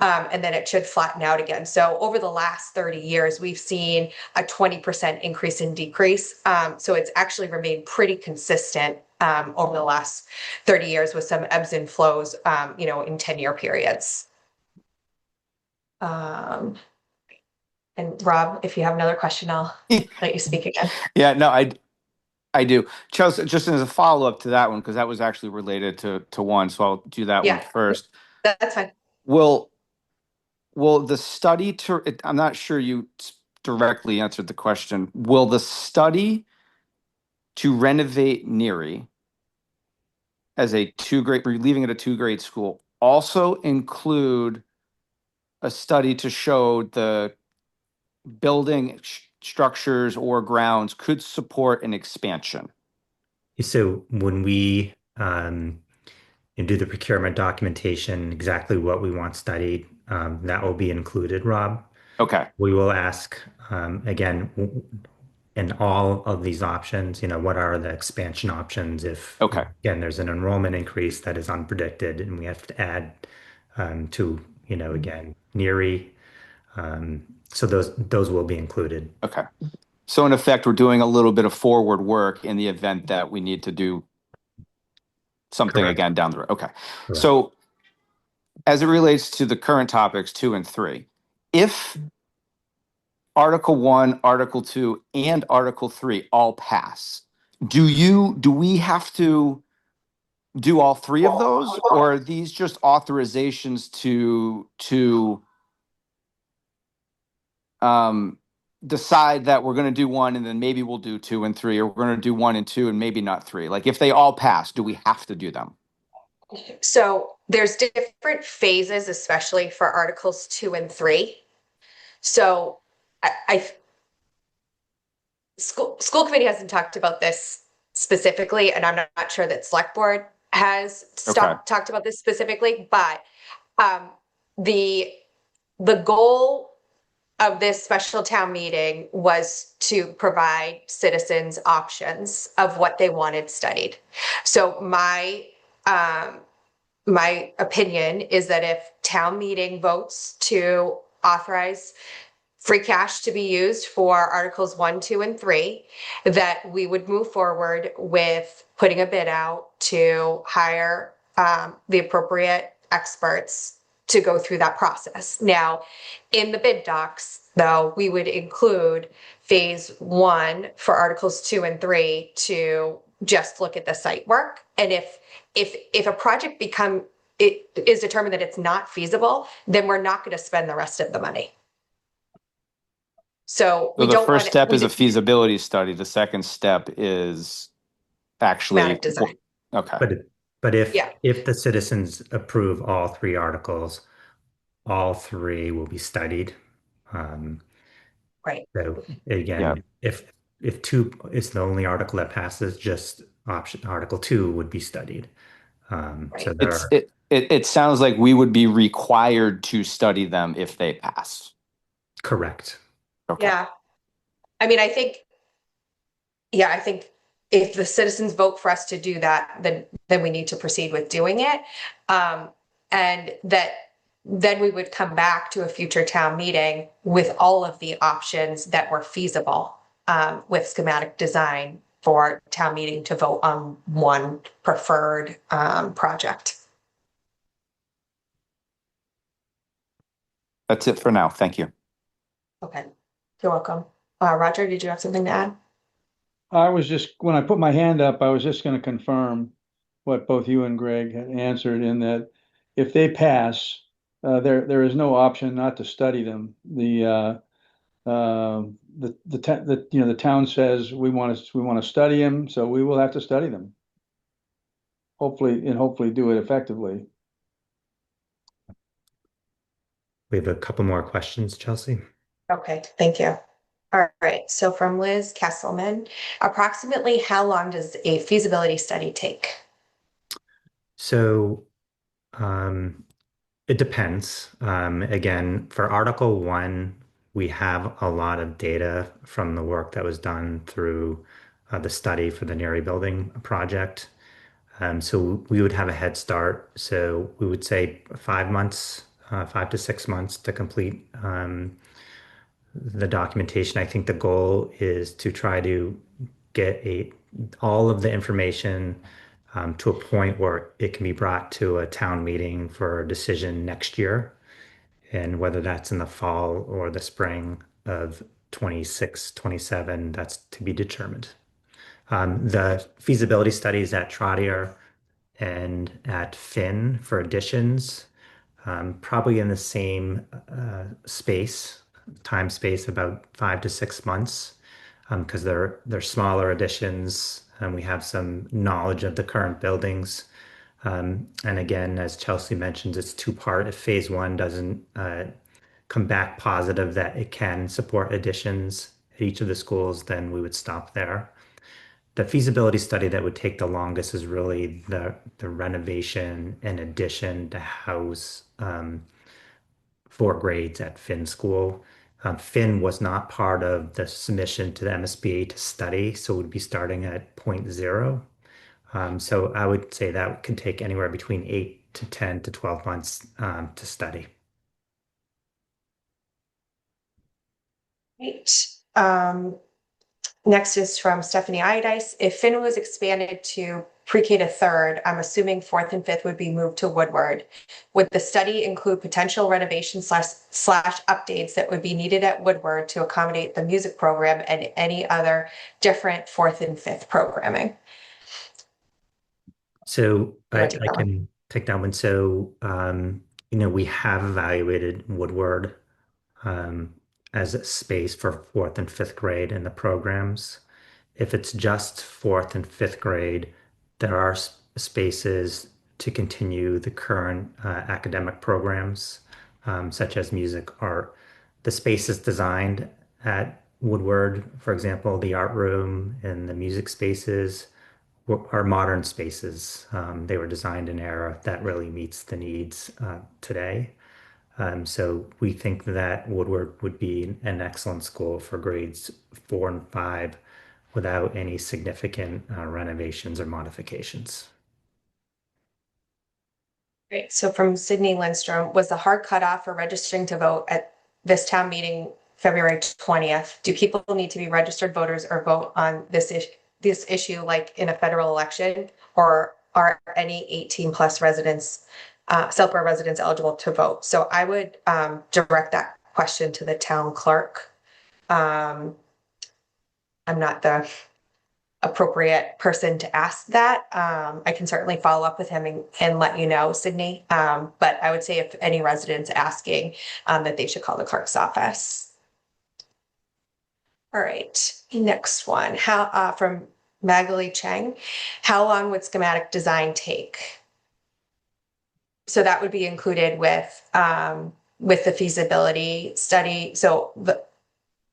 And then it should flatten out again. So over the last 30 years, we've seen a 20% increase in decrease. So it's actually remained pretty consistent over the last 30 years with some ebbs and flows, in 10-year periods. And Rob, if you have another question, I'll let you speak again. Yeah, no, I do. Chelsea, just as a follow-up to that one, because that was actually related to one, so I'll do that one first. That's fine. Will the study I'm not sure you directly answered the question. Will the study to renovate Neary as a 2-grade, we're leaving it a 2-grade school, also include a study to show the building structures or grounds could support an expansion? So when we do the procurement documentation, exactly what we want studied, that will be included, Rob. Okay. We will ask, again, in all of these options, what are the expansion options if, again, there's an enrollment increase that is unpredicted and we have to add to, again, Neary. So those will be included. Okay. So in effect, we're doing a little bit of forward work in the event that we need to do something again down the road. Okay. Correct. So as it relates to the current topics 2 and 3, if Article 1, Article 2, and Article 3 all pass, do we have to do all three of those, or are these just authorizations to decide that we're going to do one and then maybe we'll do 2 and 3, or we're going to do 1 and 2 and maybe not 3? Like if they all pass, do we have to do them? So there's different phases, especially for Articles 2 and 3. So I school committee hasn't talked about this specifically, and I'm not sure that select board has talked about this specifically, but the goal of this special town meeting was to provide citizens options of what they wanted studied. So my opinion is that if town meeting votes to authorize free cash to be used for Articles 1, 2, and 3, that we would move forward with putting a bid out to hire the appropriate experts to go through that process. Now, in the bid docs, though, we would include phase 1 for Articles 2 and 3 to just look at the site work. And if a project it is determined that it's not feasible, then we're not going to spend the rest of the money. So the first step is a feasibility study. The second step is actually design. Okay. But if the citizens approve all 3 articles, all 3 will be studied. Right. So again, if 2 is the only article that passes, just Article 2 would be studied. So it sounds like we would be required to study them if they pass. Correct. Okay. Yeah. I mean, I think if the citizens vote for us to do that, then we need to proceed with doing it. And that then we would come back to a future town meeting with all of the options that were feasible with schematic design for town meeting to vote on one preferred project. That's it for now. Thank you. Okay, you're welcome. Roger, did you have something to add? When I put my hand up, I was just going to confirm what both you and Greg had answered, in that if they pass, there is no option not to study them. The town says we want to study them, so we will have to study them. Hopefully do it effectively. We have a couple more questions, Chelsea. Okay, thank you. All right, so from Liz Kesselman, approximately how long does a feasibility study take? So it depends. Again, for Article 1, we have a lot of data from the work that was done through the study for the Neary Building project. So we would have a head start. So we would say 5 months, 5 to 6 months to complete the documentation. I think the goal is to try to get all of the information to a point where it can be brought to a town meeting for a decision next year. And whether that's in the fall or the spring of 26, 27, that's to be determined. The feasibility studies at Trotter and at Finn for additions, probably in the same time space, about 5 to 6 months, because they're smaller additions and we have some knowledge of the current buildings. And again, as Chelsea mentions, it's 2-part. If phase 1 doesn't come back positive that it can support additions at each of the schools, then we would stop there. The feasibility study that would take the longest is really the renovation and addition to house 4 grades at Finn School. Finn was not part of the submission to the MSBA to study, so we'd be starting at point 0. So I would say that could take anywhere between 8 to 10 to 12 months to study. Great. Next is from Stephanie Iodice. If Finn was expanded to pre-K to 3rd, I'm assuming 4th and 5th would be moved to Woodward. Would the study include potential renovation slash updates that would be needed at Woodward to accommodate the music program and any other different 4th and 5th programming? So You I, want to take I that one? can take that one. So, we have evaluated Woodward um, as a space for fourth and fifth grade in the programs. If it's just fourth and fifth grade, there are spaces to continue the current academic programs, such as music, art. The space is designed at Woodward, for example, the art room and the music spaces are modern spaces. They were designed in an era that really meets the needs today. So we think that Woodward would be an excellent school for grades 4 and 5 without any significant renovations or modifications. Great. So from Sydney Lindstrom, was the hard cutoff for registering to vote at this town meeting February 20th? Do people need to be registered voters or vote on this issue like in a federal election? Or are any 18 plus residents, Southborough residents eligible to vote? So I would direct that question to the town clerk. Um, I'm not the appropriate person to ask that. I can certainly follow up with him and let you know, Sydney. But I would say if any residents asking, that they should call the clerk's office. All right, next one. From Magali Cheng, how long would schematic design take? So that would be included with the feasibility study. So the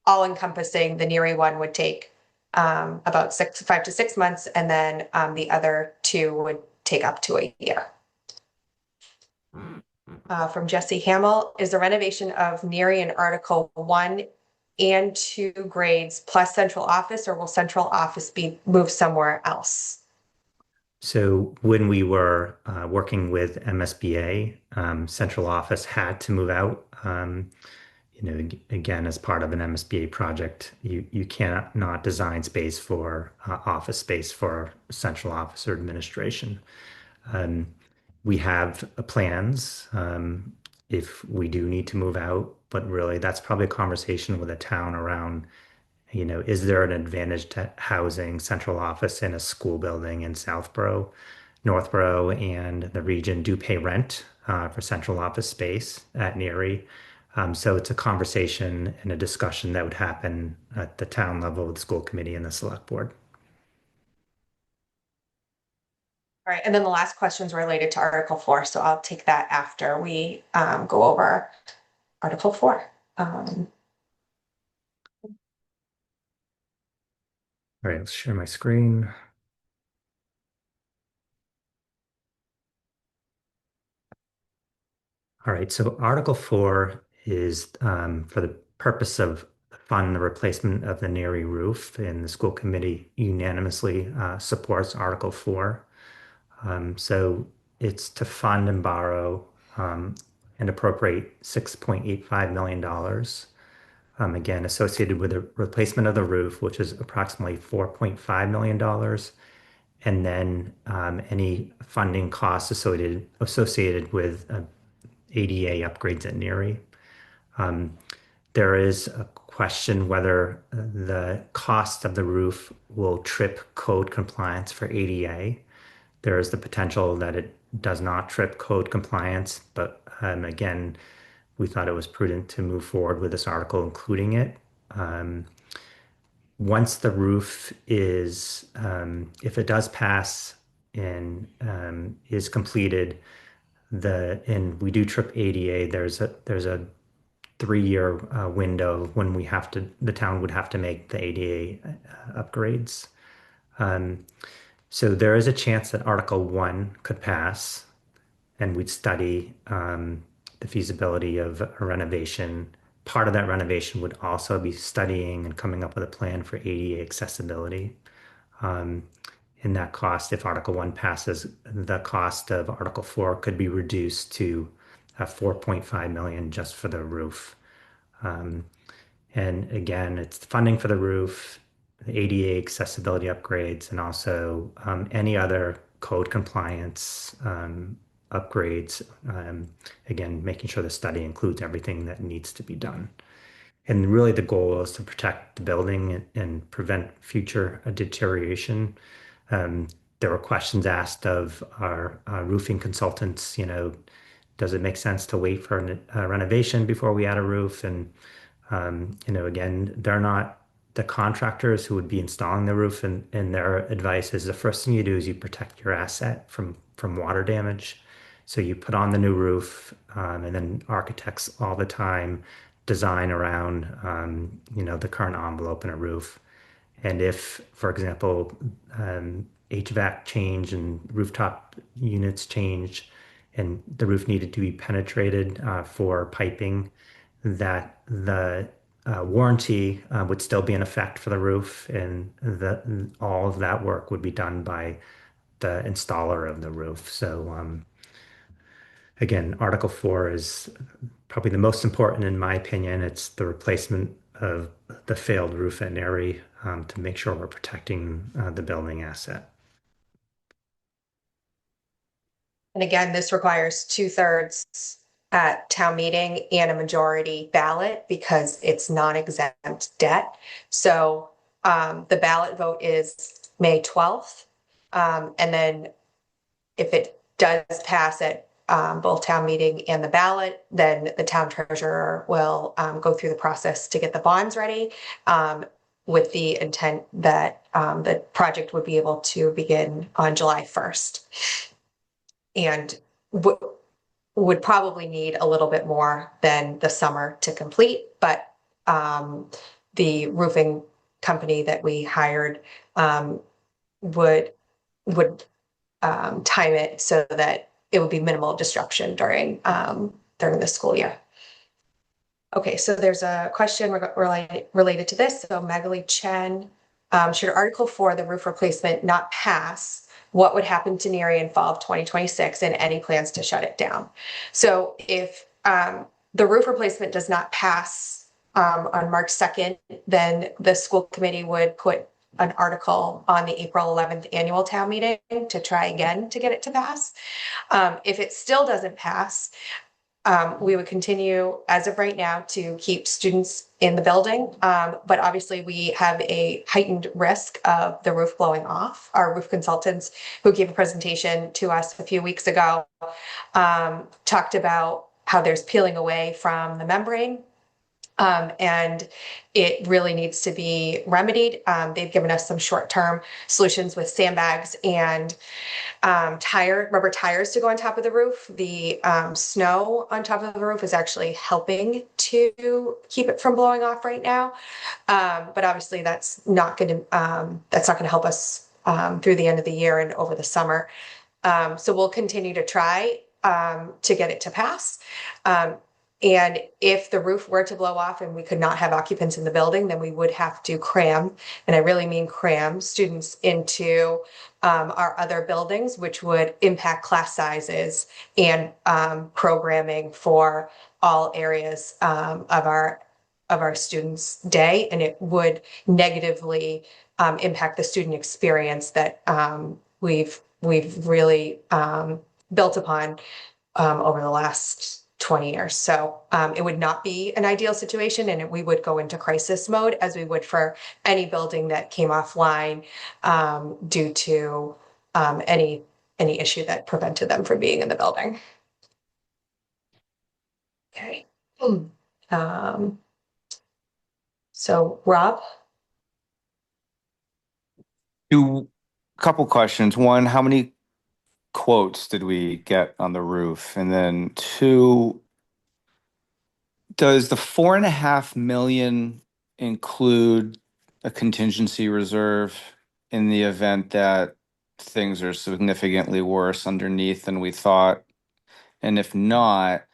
all encompassing, the NERI one would take about 5 to 6 months, and then the other two would take up to a year. From Jesse Hamill, is the renovation of NERI in Article 1 and 2 grades plus central office, or will central office be moved somewhere else? So when we were working with MSBA, central office had to move out. Again, as part of an MSBA project, you cannot not design space for office space for central office or administration. Um, we have plans if we do need to move out, but really that's probably a conversation with a town around, is there an advantage to housing central office in a school building in Southborough? Northborough and the region do pay rent for central office space at NERI. So it's a conversation and a discussion that would happen at the town level with the school committee and the select board. All right, and then the last question is related to Article 4, so I'll take that after we go over Article 4. All right, let's share my screen. All right, so Article 4 is for the purpose of fund the replacement of the NERI roof, and the school committee unanimously supports Article 4. So it's to fund and borrow and appropriate $6.85 million. Again, associated with the replacement of the roof, which is approximately $4.5 million, and then any funding costs associated with ADA upgrades at NERI. There is a question whether the cost of the roof will trip code compliance for ADA. There is the potential that it does not trip code compliance, but again, we thought it was prudent to move forward with this article, including it. Once the roof is, if it does pass and is completed, and we do trip ADA, there's a 3-year window when the town would have to make the ADA upgrades. So there is a chance that Article 1 could pass, and we'd study the feasibility of a renovation. Part of that renovation would also be studying and coming up with a plan for ADA accessibility. In that cost, if Article 1 passes, the cost of Article 4 could be reduced to 4.5 million just for the roof. And again, it's funding for the roof, the ADA accessibility upgrades, and also any other code compliance upgrades. Again, making sure the study includes everything that needs to be done. And really the goal is to protect the building and prevent future deterioration. There were questions asked of our roofing consultants, does it make sense to wait for a renovation before we add a roof? And, again, they're not the contractors who would be installing the roof, and their advice is the first thing you do is you protect your asset from water damage. So you put on the new roof, and then architects all the time design around, the current envelope in a roof. And if, for example, HVAC change and rooftop units change, and the roof needed to be penetrated for piping, that the warranty would still be in effect for the roof, and all of that work would be done by the installer of the roof. So again, Article 4 is probably the most important in my opinion. It's the replacement of the failed roof at Neri to make sure we're protecting the building asset. And again, this requires 2/3 at town meeting and a majority ballot because it's non-exempt debt. So the ballot vote is May 12th. And then if it does pass at both town meeting and the ballot, then the town treasurer will go through the process to get the bonds ready with the intent that the project would be able to begin on July 1st. And would probably need a little bit more than the summer to complete, but the roofing company that we hired would time it so that it would be minimal disruption during the school year. Okay, so there's a question related to this. So Magali Chen, should Article 4, the roof replacement, not pass, what would happen to Neri in fall of 2026 and any plans to shut it down? So if the roof replacement does not pass on March 2nd, then the school committee would put an article on the April 11th annual town meeting to try again to get it to pass. If it still doesn't pass, we would continue as of right now to keep students in the building. But obviously we have a heightened risk of the roof blowing off. Our roof consultants who gave a presentation to us a few weeks ago talked about how there's peeling away from the membrane. And it really needs to be remedied. They've given us some short-term solutions with sandbags and rubber tires to go on top of the roof. The snow on top of the roof is actually helping to keep it from blowing off right now. But obviously that's not going to help us through the end of the year and over the summer. So we'll continue to try to get it to pass. And if the roof were to blow off and we could not have occupants in the building, then we would have to cram, and I really mean cram, students into our other buildings, which would impact class sizes and programming for all areas of our students' day, and it would negatively impact the student experience that we've really built upon over the last 20 years. So it would not be an ideal situation, and we would go into crisis mode as we would for any building that came offline due to any issue that prevented them from being in the building. Okay. So Rob? Couple questions. One, how many quotes did we get on the roof? And then two, does the 4.5 million include a contingency reserve in the event that things are significantly worse underneath than we thought? And if not,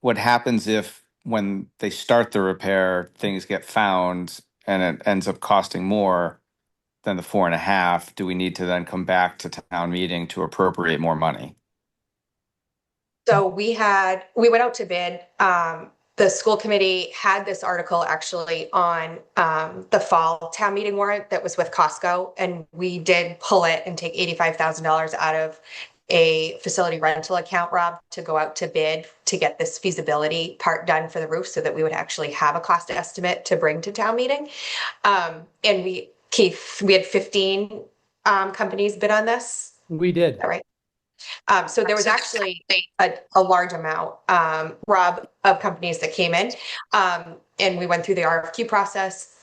what happens if when they start the repair, things get found and it ends up costing more than the 4.5? Do we need to then come back to town meeting to appropriate more money? So we went out to bid. The school committee had this article actually on the fall town meeting warrant that was with Costco, and we did pull it and take $85,000 out of a facility rental account, Rob, to go out to bid to get this feasibility part done for the roof so that we would actually have a cost estimate to bring to town meeting. And Keith, we had 15 companies bid on this. We Is did. that right? So there was actually a large amount, Rob, of companies that came in. And we went through the RFQ process,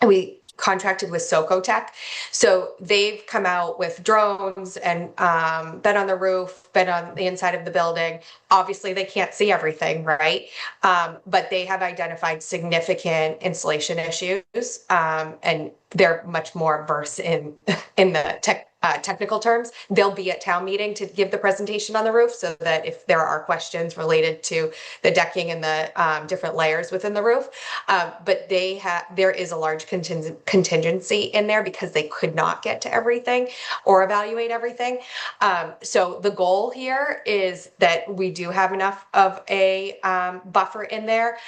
and we contracted with Socotech. So they've come out with drones and been on the roof, been on the inside of the building. Obviously, they can't see everything, right? But they have identified significant installation issues, and they're much more versed in the technical terms. They'll be at town meeting to give the presentation on the roof, so that if there are questions related to the decking and the different layers within the roof, but there is a large contingency in there because they could not get to everything or evaluate everything. So the goal here is that we do have enough of a buffer in there.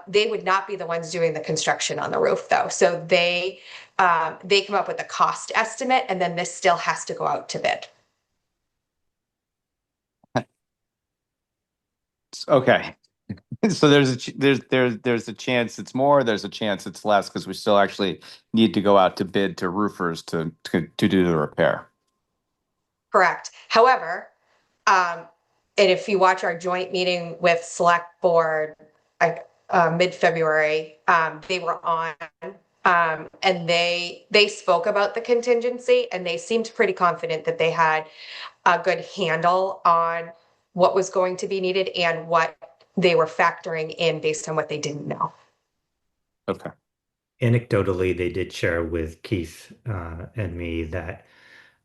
They would not be the ones doing the construction on the roof, though. So they come up with a cost estimate, and then this still has to go out to bid. Okay. So there's a chance it's more, there's a chance it's less, because we still actually need to go out to bid to roofers to do the repair. Correct. However, and if you watch our joint meeting with Select Board, mid-February, they were on, and they spoke about the contingency, and they seemed pretty confident that they had a good handle on what was going to be needed and what they were factoring in based on what they didn't know. Okay. Anecdotally, they did share with Keith and me that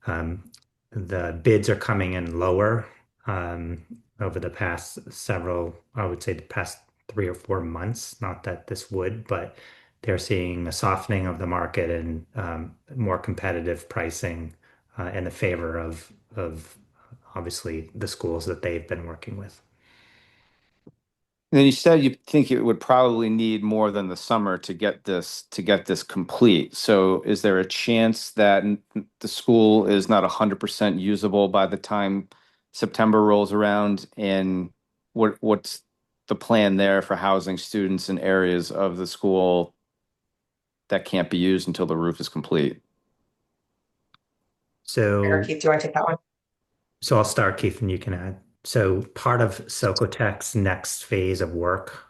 the bids are coming in lower over the past several, I would say the past 3 or 4 months. Not that this would, but they're seeing a softening of the market and more competitive pricing in the favor of obviously the schools that they've been working with. And then you said you think it would probably need more than the summer to get this complete. So is there a chance that the school is not 100% usable by the time September rolls around? And what's the plan there for housing students in areas of the school that can't be used until the roof is complete? So Keith, do you want to take that one? So I'll start, Keith, and you can add. So part of Socotech's next phase of work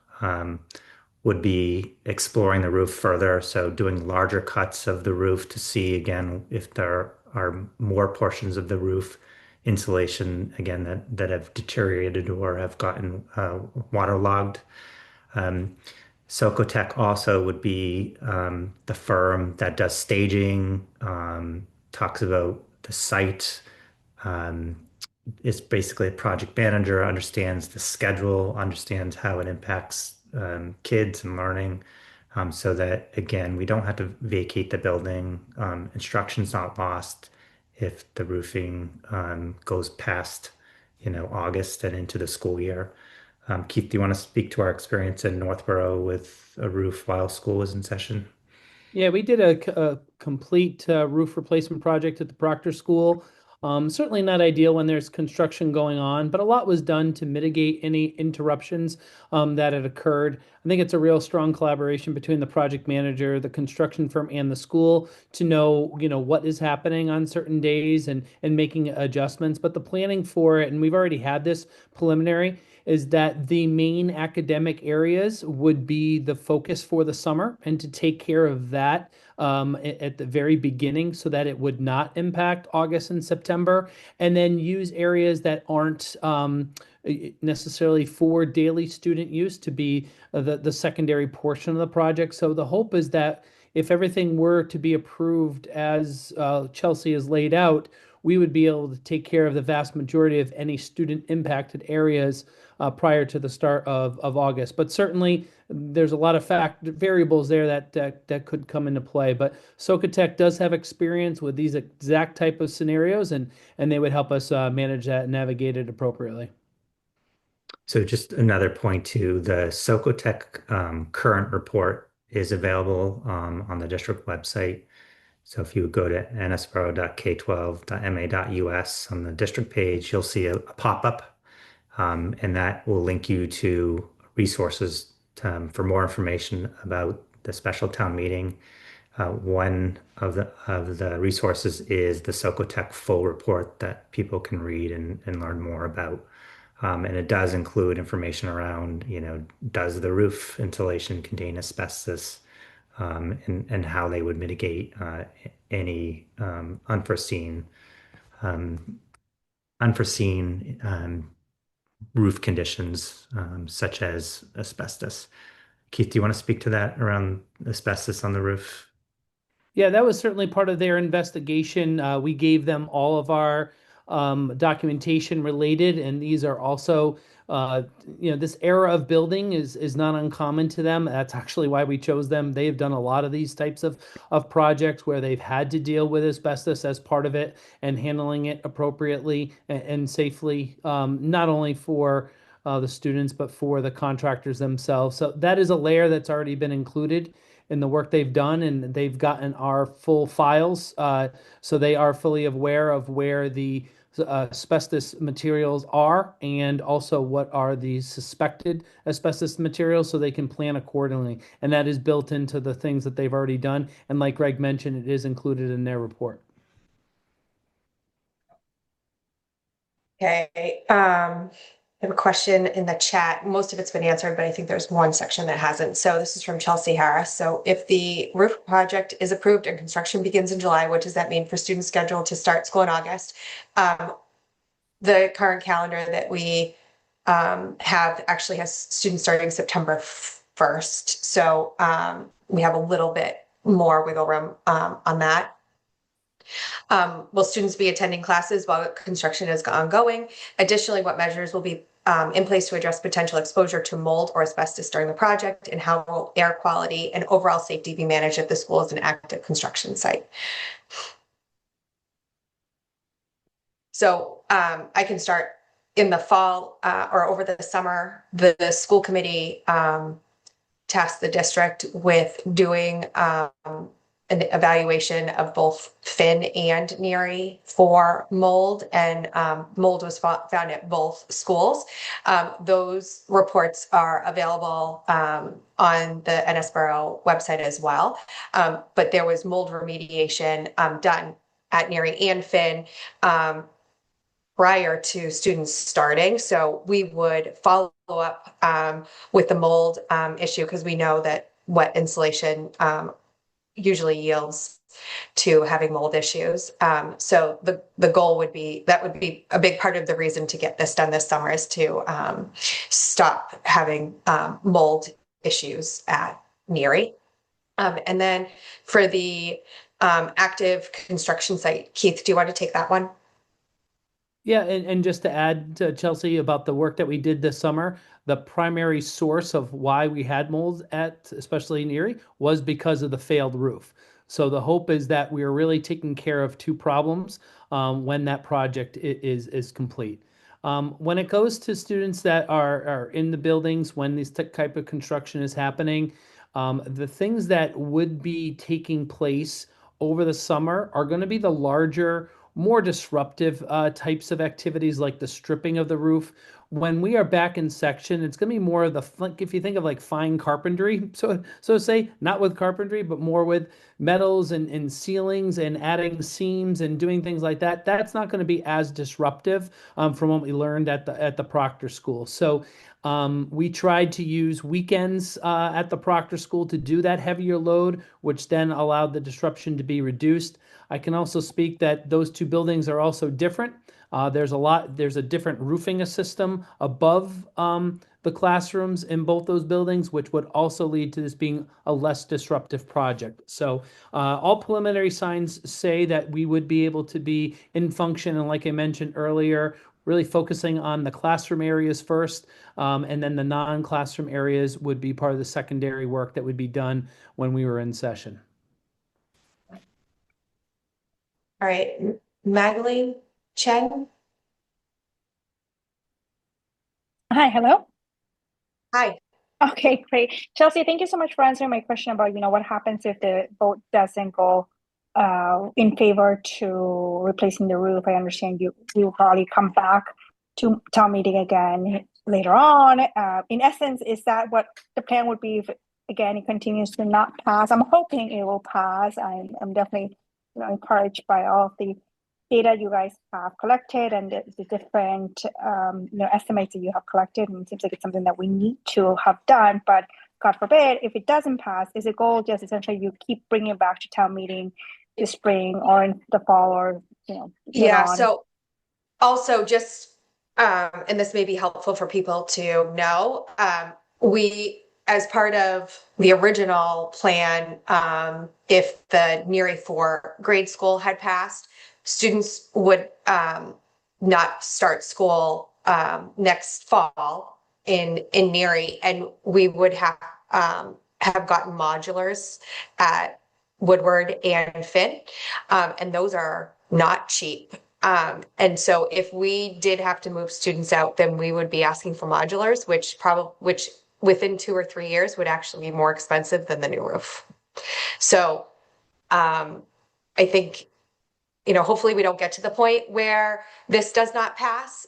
would be exploring the roof further. So doing larger cuts of the roof to see again if there are more portions of the roof insulation again that have deteriorated or have gotten waterlogged. Socotech also would be the firm that does staging, talks about the site. Is basically a project manager, understands the schedule, understands how it impacts kids and learning, so that again, we don't have to vacate the building. Instruction's not lost if the roofing goes past, August and into the school year. Keith, do you want to speak to our experience in Northborough with a roof while school was in session? Yeah, we did a complete roof replacement project at the Proctor School. Certainly not ideal when there's construction going on, but a lot was done to mitigate any interruptions that had occurred. I think it's a real strong collaboration between the project manager, the construction firm, and the school to know, what is happening on certain days and making adjustments. But the planning for it, and we've already had this preliminary, is that the main academic areas would be the focus for the summer, and to take care of that at the very beginning so that it would not impact August and September, and then use areas that aren't necessarily for daily student use to be the secondary portion of the project. So the hope is that if everything were to be approved as Chelsea has laid out, we would be able to take care of the vast majority of any student impacted areas prior to the start of August. But certainly there's a lot of variables there that could come into play. But Socotech does have experience with these exact type of scenarios, and they would help us manage that and navigate it appropriately. So just another point too, the Socotech current report is available on the district website. So if you go to nsboro.k12.ma.us on the district page, you'll see a pop-up, and that will link you to resources for more information about the special town meeting. One of the resources is the Socotec full report that people can read and learn more about. And it does include information around, does the roof insulation contain asbestos, and how they would mitigate any unforeseen roof conditions, such as asbestos. Keith, do you want to speak to that around asbestos on the roof? Yeah, that was certainly part of their investigation. We gave them all of our documentation related, and these are also, this era of building is not uncommon to them. That's actually why we chose them. They've done a lot of these types of projects where they've had to deal with asbestos as part of it and handling it appropriately and safely, not only for the students, but for the contractors themselves. So that is a layer that's already been included in the work they've done, and they've gotten our full files. So they are fully aware of where the asbestos materials are and also what are the suspected asbestos materials so they can plan accordingly. And that is built into the things that they've already done. And like Greg mentioned, it is included in their report. Okay. I have a question in the chat. Most of it's been answered, but I think there's one section that hasn't. So this is from Chelsea Harris. So if the roof project is approved and construction begins in July, what does that mean for students scheduled to start school in August? The current calendar that we have actually has students starting September 1st. So we have a little bit more wiggle room on that. Will students be attending classes while construction is ongoing? Additionally, what measures will be in place to address potential exposure to mold or asbestos during the project? And how will air quality and overall safety be managed if the school is an active construction site? So I can start in the fall or over the summer. The school committee tasked the district with doing an evaluation of both Finn and Neary for mold, and mold was found at both schools. Those reports are available on the Southborough website as well. But there was mold remediation done at Neary and Finn prior to students starting. So we would follow up with the mold issue because we know that wet insulation usually yields to having mold issues. So the goal would be, that would be a big part of the reason to get this done this summer, is to stop having mold issues at Neary. And then for the active construction site, Keith, do you want to take that one? Yeah, and just to add to Chelsea about the work that we did this summer, the primary source of why we had mold at, especially in Erie, was because of the failed roof. So the hope is that we are really taking care of two problems when that project is complete. When it goes to students that are in the buildings when this type of construction is happening, the things that would be taking place over the summer are going to be the larger, more disruptive types of activities like the stripping of the roof. When we are back in section, it's going to be more of the, if you think of like fine carpentry, so say not with carpentry, but more with metals and ceilings and adding seams and doing things like that. That's not going to be as disruptive from what we learned at the Proctor School. So we tried to use weekends at the Proctor School to do that heavier load, which then allowed the disruption to be reduced. I can also speak that those two buildings are also different. There's a different roofing system above the classrooms in both those buildings, which would also lead to this being a less disruptive project. So all preliminary signs say that we would be able to be in function. And like I mentioned earlier, really focusing on the classroom areas first, and then the non-classroom areas would be part of the secondary work that would be done when we were in session. All right, Magdalene Chen. Hi, hello. Hi. Okay, great. Chelsea, thank you so much for answering my question about, what happens if the vote doesn't go in favor to replacing the roof. I understand you will probably come back to town meeting again later on. In essence, is that what the plan would be again, it continues to not pass. I'm hoping it will pass. I'm definitely, encouraged by all of the data you guys have collected and the different, estimates that you have collected. And it seems like it's something that we need to have done. But God forbid, if it doesn't pass, is the goal just essentially you keep bringing it back to town meeting this spring or in the fall or, Yeah, on? so also just, and this may be helpful for people to know, we, as part of the original plan, if the Neary 4 grade school had passed, students would not start school next fall in Neary, and we would have gotten modulars at Woodward and Finn, and those are not cheap. And so if we did have to move students out, then we would be asking for modulars, which within 2 or 3 years would actually be more expensive than the new roof. So I think, hopefully we don't get to the point where this does not pass,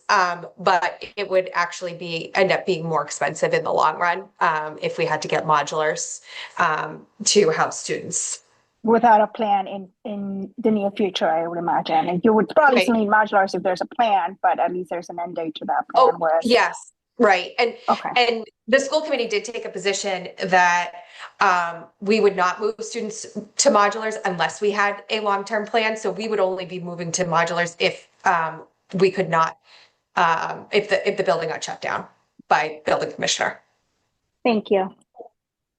but it would actually end up being more expensive in the long run if we had to get modulars to house students. Without a plan in the near future, I would imagine. And you would probably still need modulars if there's a plan, but at least there's an end date to that plan. Oh, yes, right. And the school committee did take a position that we would not move students to modulars unless we had a long-term plan. So we would only be moving to modulars if we could not, if the building got shut down by building commissioner. Thank you.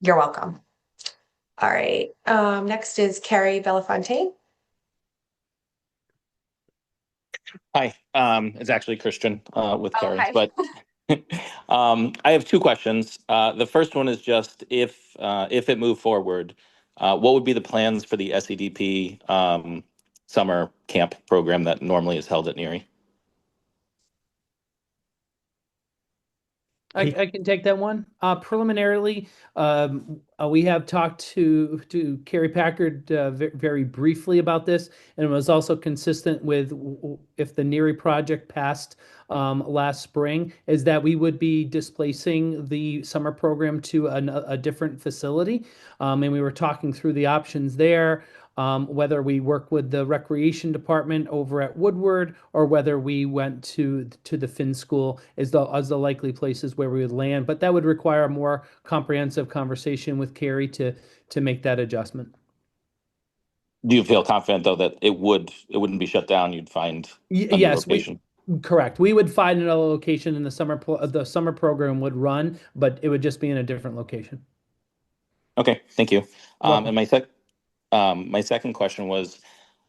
You're welcome. All right. Next is Carrie Belafontaine. Hi, it's actually Christian with Carrie, hi. but I have two questions. The first one is just if it moved forward, what would be the plans for the SEDP summer camp program that normally is held at Neary? I can take that one. Preliminarily, we have talked to Carrie Packard very briefly about this, and it was also consistent with if the Neary project passed last spring, is that we would be displacing the summer program to a different facility, and we were talking through the options there. Whether we work with the recreation department over at Woodward or whether we went to the Finn School as the likely places where we would land. But that would require a more comprehensive conversation with Carrie to make that adjustment. Do you feel confident though that it wouldn't be shut down? You'd find a new location. Correct. We would find another location in the summer program would run, but it would just be in a different location. Okay, thank you. And my second question was,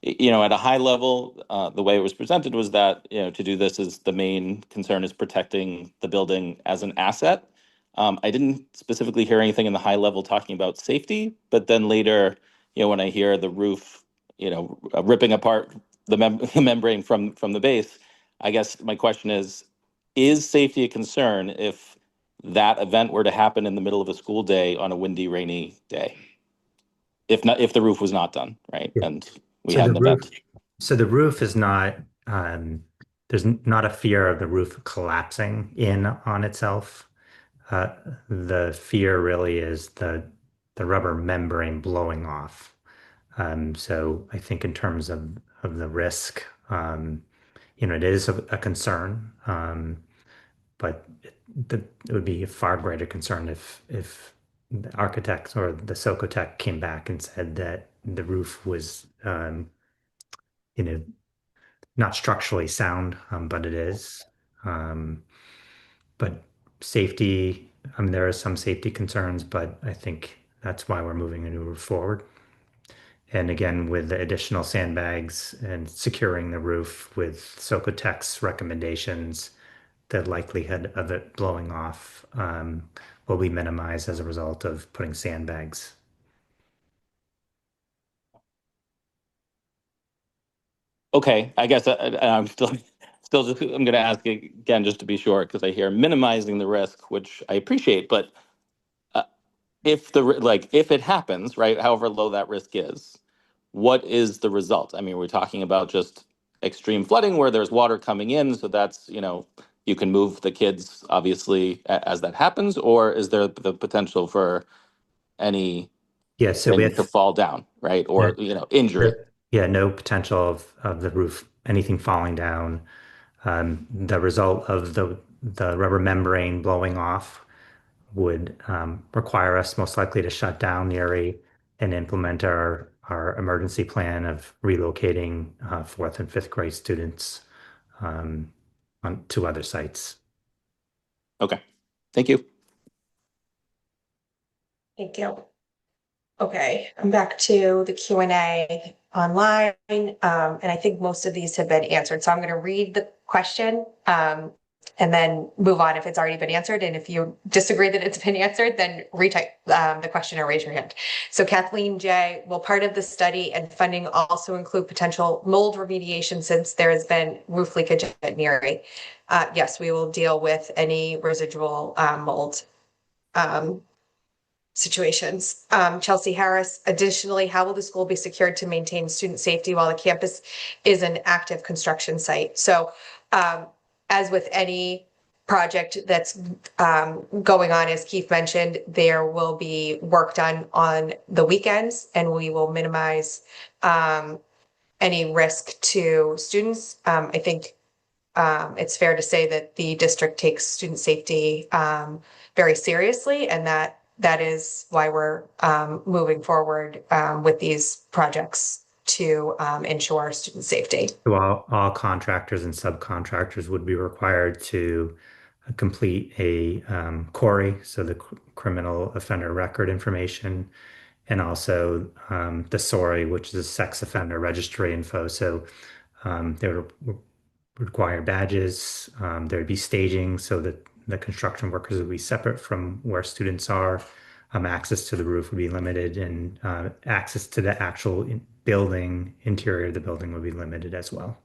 at a high level, the way it was presented was that, to do this is the main concern is protecting the building as an asset. I didn't specifically hear anything in the high level talking about safety, but then later, when I hear the roof, ripping apart the membrane from the base, I guess my question is safety a concern if that event were to happen in the middle of a school day on a windy, rainy day? If the roof was not done, right? Yeah. And we had an event. So the roof is not, there's not a fear of the roof collapsing in on itself. The fear really is the rubber membrane blowing off. So I think in terms of the risk, it is a concern, but it would be a far greater concern if the architects or the Socotec came back and said that the roof was, not structurally sound, but it is. But safety, there are some safety concerns, but I think that's why we're moving a new roof forward. And again, with the additional sandbags and securing the roof with Socotec's recommendations, the likelihood of it blowing off will be minimized as a result of putting sandbags. Okay, I guess I'm still just I'm going to ask again just to be sure because I hear minimizing the risk, which I appreciate, but if it happens, right, however low that risk is, what is the result? I mean, we're talking about just extreme flooding where there's water coming in, so that's you can move the kids obviously as that happens, or is there the potential for any Yeah, so thing if to fall down, right? Or, injury. yeah, no potential of the roof, anything falling down. The result of the rubber membrane blowing off would require us most likely to shut down the area and implement our emergency plan of relocating fourth and fifth grade students on to other sites. Okay. Thank you. Thank you. Okay, I'm back to the Q&A online, and I think most of these have been answered. So I'm going to read the question and then move on if it's already been answered. And if you disagree that it's been answered, then retype the question or raise your hand. So Kathleen J, will part of the study and funding also include potential mold remediation since there has been roof leakage at Neary? Yes, we will deal with any residual mold situations. Chelsea Harris, additionally, how will the school be secured to maintain student safety while the campus is an active construction site? So as with any project that's going on, as Keith mentioned, there will be work done on the weekends and we will minimize any risk to students. I think it's fair to say that the district takes student safety very seriously, and that is why we're moving forward with these projects to ensure student safety. So all contractors and subcontractors would be required to complete a CORI, so the criminal offender record information, and also the SORI, which is sex offender registry info. So they would require badges. There'd be staging so that the construction workers would be separate from where students are. Access to the roof would be limited, and access to the actual building, interior of the building would be limited as well.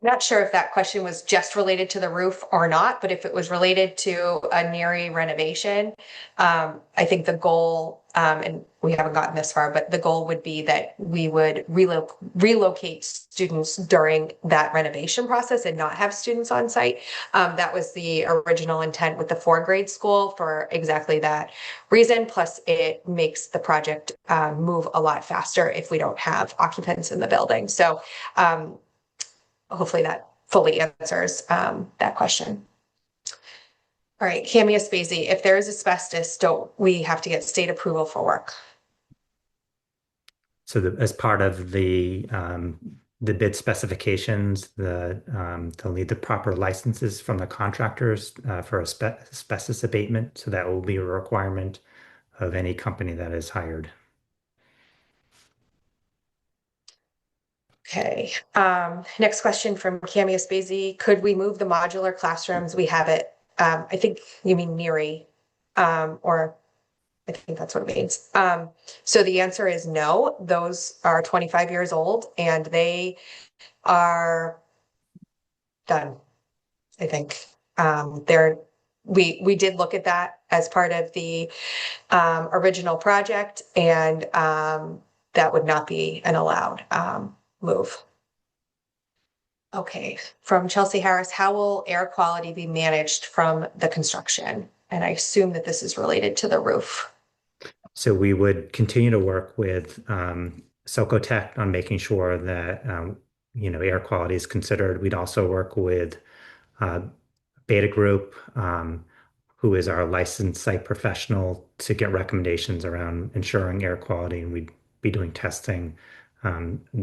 I'm not sure if that question was just related to the roof or not, but if it was related to a Neary renovation, I think the goal, and we haven't gotten this far, but the goal would be that we would relocate students during that renovation process and not have students on site. That was the original intent with the 4th grade school for exactly that reason. Plus, it makes the project move a lot faster if we don't have occupants in the building. So hopefully that fully answers that question. All right, Camia Spacey, if there is asbestos, don't we have to get state approval for work? So as part of the bid specifications, they'll need the proper licenses from the contractors for asbestos abatement. So that will be a requirement of any company that is hired. Okay, next question from Camia Spacey. Could we move the modular classrooms we have it? I think you mean Neary, or I think that's what it means. So the answer is no. Those are 25 years old and they are done, I think. We did look at that as part of the original project, and that would not be an allowed move. Okay, from Chelsea Harris, how will air quality be managed from the construction? And I assume that this is related to the roof. So we would continue to work with Socotech on making sure that air quality is considered. We'd also work with Beta Group, who is our licensed site professional, to get recommendations around ensuring air quality, and we'd be doing testing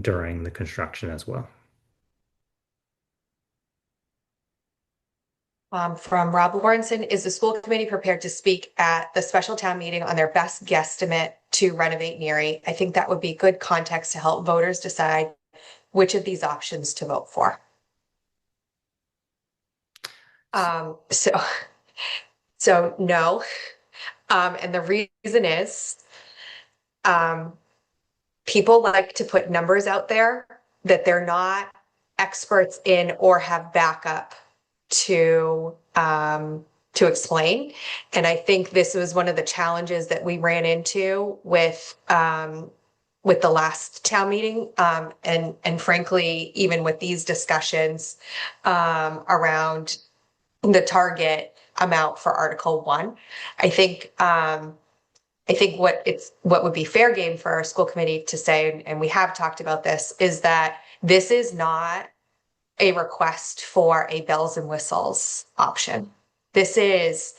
during the construction as well. From Rob Lawrenson, is the school committee prepared to speak at the special town meeting on their best guesstimate to renovate Neary? I think that would be good context to help voters decide which of these options to vote for. So no. And the reason is people like to put numbers out there that they're not experts in or have backup to explain. And I think this was one of the challenges that we ran into with the last town meeting, and frankly, even with these discussions around the target amount for Article 1. I think I think what would be fair game for our school committee to say, and we have talked about this, is that this is not a request for a bells and whistles option. This is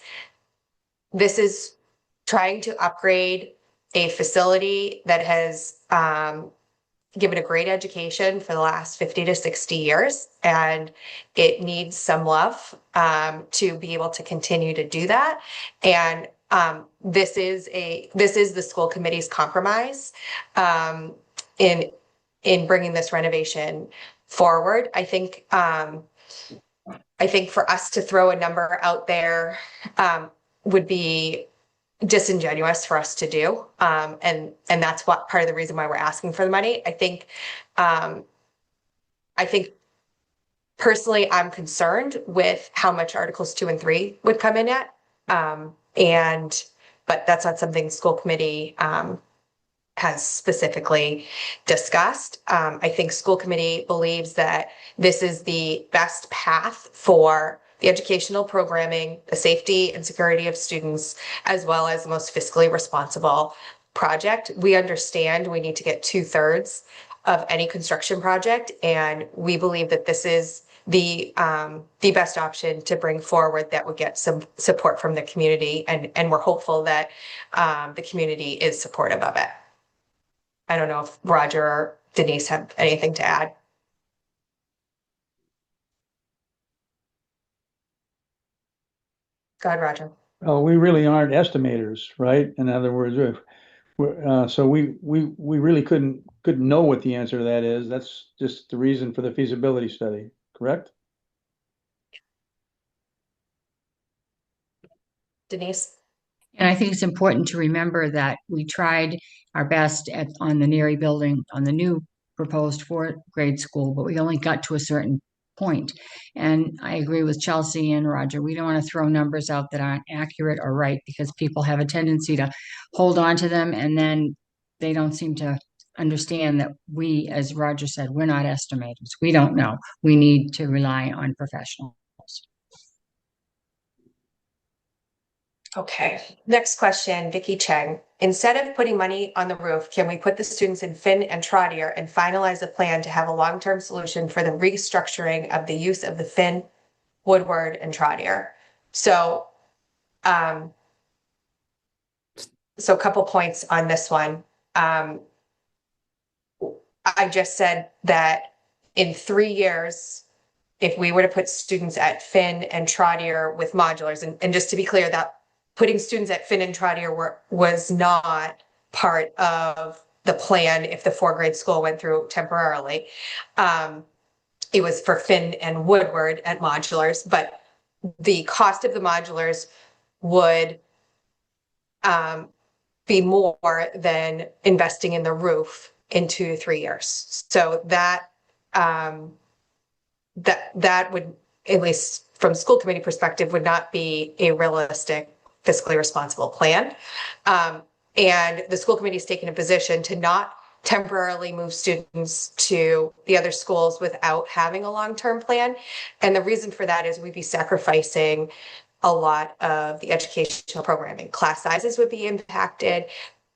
trying to upgrade a facility that has given a great education for the last 50 to 60 years, and it needs some love to be able to continue to do that. And this is the school committee's compromise in bringing this renovation forward. I think for us to throw a number out there would be disingenuous for us to do. And that's what part of the reason why we're asking for the money. I think personally, I'm concerned with how much Articles 2 and 3 would come in at. But that's not something school committee has specifically discussed. I think school committee believes that this is the best path for the educational programming, the safety and security of students, as well as the most fiscally responsible project. We understand we need to get 2/3 of any construction project, and we believe that this is the best option to bring forward that would get some support from the community, and we're hopeful that the community is supportive of it. I don't know if Roger or Denise have anything to add. Go ahead, Roger. Oh, we really aren't estimators, right? In other words, so we really couldn't know what the answer to that is. That's just the reason for the feasibility study, correct? Denise? And I think it's important to remember that we tried our best on the Neary building, on the new proposed fourth grade school, but we only got to a certain point. And I agree with Chelsea and Roger. We don't want to throw numbers out that aren't accurate or right, because people have a tendency to hold on to them, and then they don't seem to understand that we, as Roger said, we're not estimators. We don't know. We need to rely on professionals. Okay, next question, Vicky Cheng. Instead of putting money on the roof, can we put the students in Finn and Trotter and finalize a plan to have a long-term solution for the restructuring of the use of the Finn, Woodward, and Trotter? So a couple points on this one. I just said that in 3 years, if we were to put students at Finn and Trotter with modulars, and just to be clear, that putting students at Finn and Trotter was not part of the plan if the 4th grade school went through temporarily. It was for Finn and Woodward at modulars, but the cost of the modulars would be more than investing in the roof in 2 to 3 years. So that would, at least from school committee perspective, would not be a realistic, fiscally responsible plan. And the school committee has taken a position to not temporarily move students to the other schools without having a long-term plan. And the reason for that is we'd be sacrificing a lot of the educational programming. Class sizes would be impacted.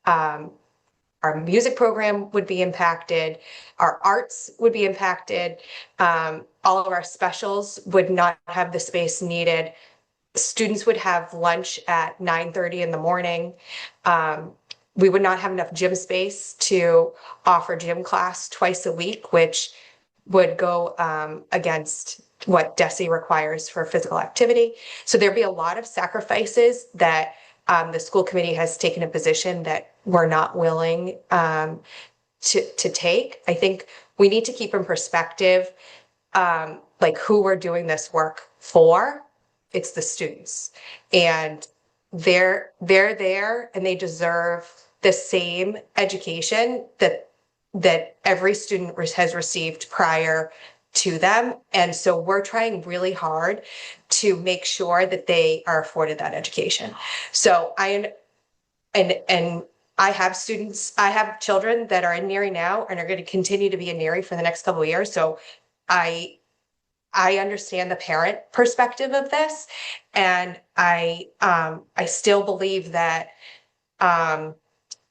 Our music program would be impacted. Our arts would be impacted. All of our specials would not have the space needed. Students would have lunch at 9:30 in the morning. We would not have enough gym space to offer gym class twice a week, which would go against what DESE requires for physical activity. So there'd be a lot of sacrifices that the school committee has taken a position that we're not willing to take. I think we need to keep in perspective like who we're doing this work for. It's the students, and they're there and they deserve the same education that every student has received prior to them. And so we're trying really hard to make sure that they are afforded that education. So I have students, I have children that are in Neary now and are going to continue to be in Neary for the next couple of years. So I understand the parent perspective of this, and I still believe that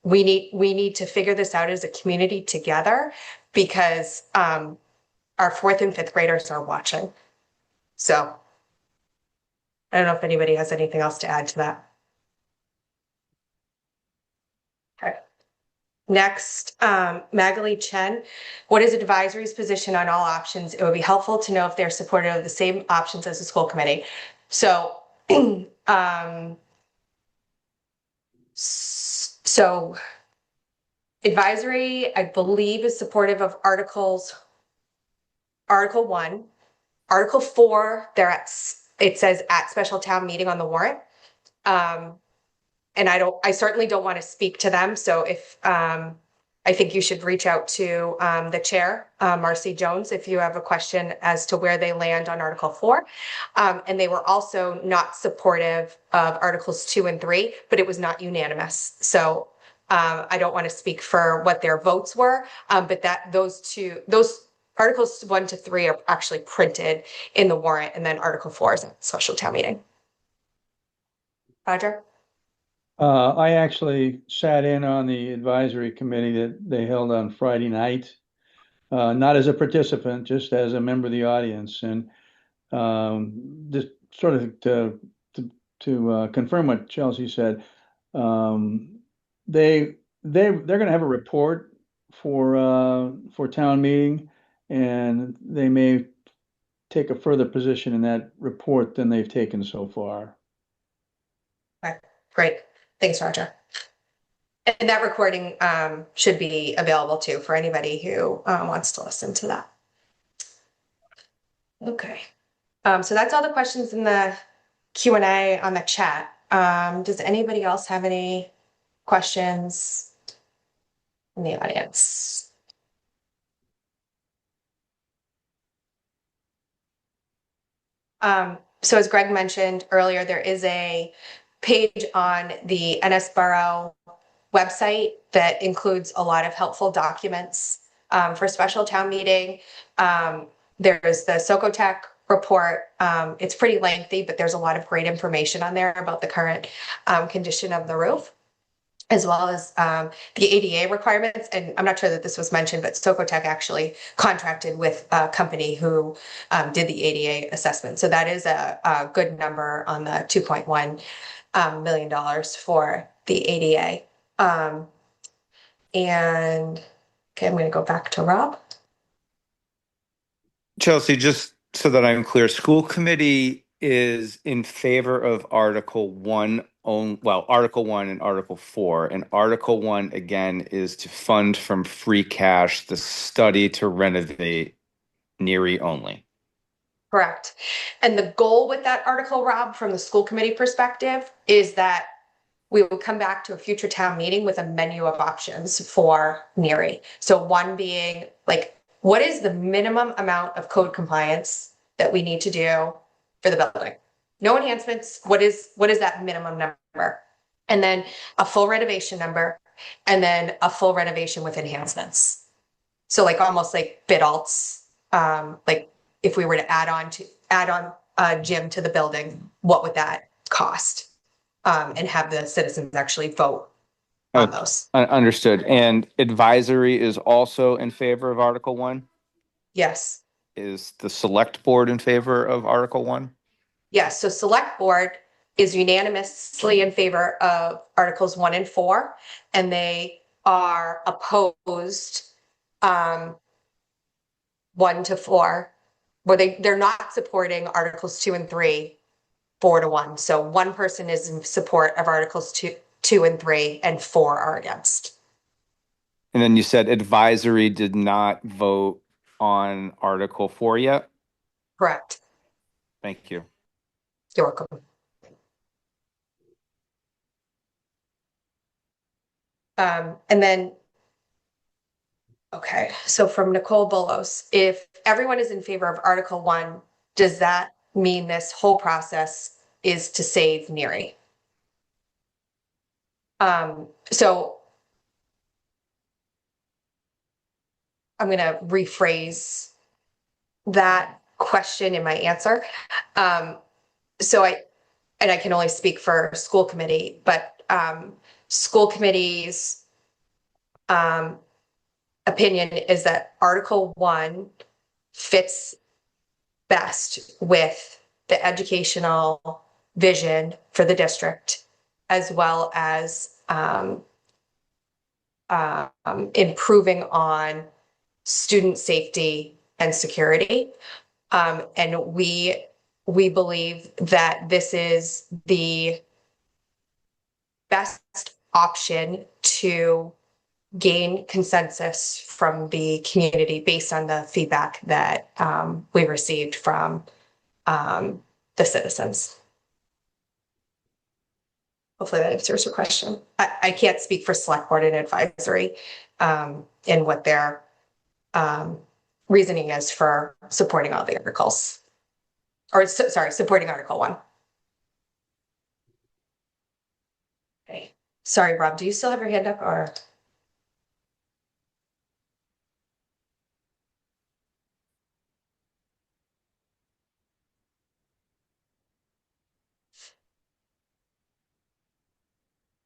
we need to figure this out as a community together because our fourth and fifth graders are watching. So I don't know if anybody has anything else to add to that. Okay. Next, Magali Chen, what is advisory's position on all options? It would be helpful to know if they're supportive of the same options as the school committee. So, so advisory, I believe, is supportive of Article 1. Article 4, it says at special town meeting on the warrant. And I certainly don't want to speak to them. So if, I think you should reach out to the chair, Marcy Jones, if you have a question as to where they land on Article 4. And they were also not supportive of Articles 2 and 3, but it was not unanimous. So I don't want to speak for what their votes were, but those Articles 1 to 3 are actually printed in the warrant, and then Article 4 is a special town meeting. Roger? I actually sat in on the advisory committee that they held on Friday night, not as a participant, just as a member of the audience. And just sort of to confirm what Chelsea said, they're going to have a report for town meeting, and they may take a further position in that report than they've taken so far. Okay, great. Thanks, Roger. And that recording should be available too for anybody who wants to listen to that. Okay. So that's all the questions in the Q&A on the chat. Does anybody else have any questions in the audience? So as Greg mentioned earlier, there is a page on the NS Borough website that includes a lot of helpful documents for special town meeting. There's the Socotec report. It's pretty lengthy, but there's a lot of great information on there about the current condition of the roof, as well as the ADA requirements. And I'm not sure that this was mentioned, but Socotec actually contracted with a company who did the ADA assessment. So that is a good number on the $2.1 million for the ADA. And okay, I'm going to go back to Rob. Chelsea, just so that I'm clear, school committee is in favor of Article 1 Article 1 and Article 4. And Article 1, again, is to fund from free cash the study to renovate Neary only. Correct. And the goal with that article, Rob, from the school committee perspective, is that we will come back to a future town meeting with a menu of options for Neary. So one being like, what is the minimum amount of code compliance that we need to do for the building? No enhancements. What is that minimum number? And then a full renovation number, and then a full renovation with enhancements. So like almost like bid alts, like if we were to add on a gym to the building, what would that cost? And have the citizens actually vote on those. Understood. And advisory is also in favor of Article 1? Yes. Is the select board in favor of Article 1? Yes. So select board is unanimously in favor of Articles 1 and 4, and they are opposed 1 to 4, where they're not supporting Articles 2 and 3 4 to 1. So one person is in support of Articles 2 and 3, and 4 are against. And then you said advisory did not vote on Article 4 yet? Correct. Thank you. You're welcome. And then, okay, so from Nicole Bolos, if everyone is in favor of Article 1, does that mean this whole process is to save Neary? So I'm going to rephrase that question in my answer. So I can only speak for school committee, but school committee's opinion is that Article 1 fits best with the educational vision for the district, as well as improving on student safety and security. And we believe that this is the best option to gain consensus from the community based on the feedback that we received from the citizens. Hopefully that answers your question. I can't speak for select board and advisory and what their reasoning is for supporting all the articles. Or sorry, supporting Article 1. Okay. Sorry, Rob, do you still have your hand up or?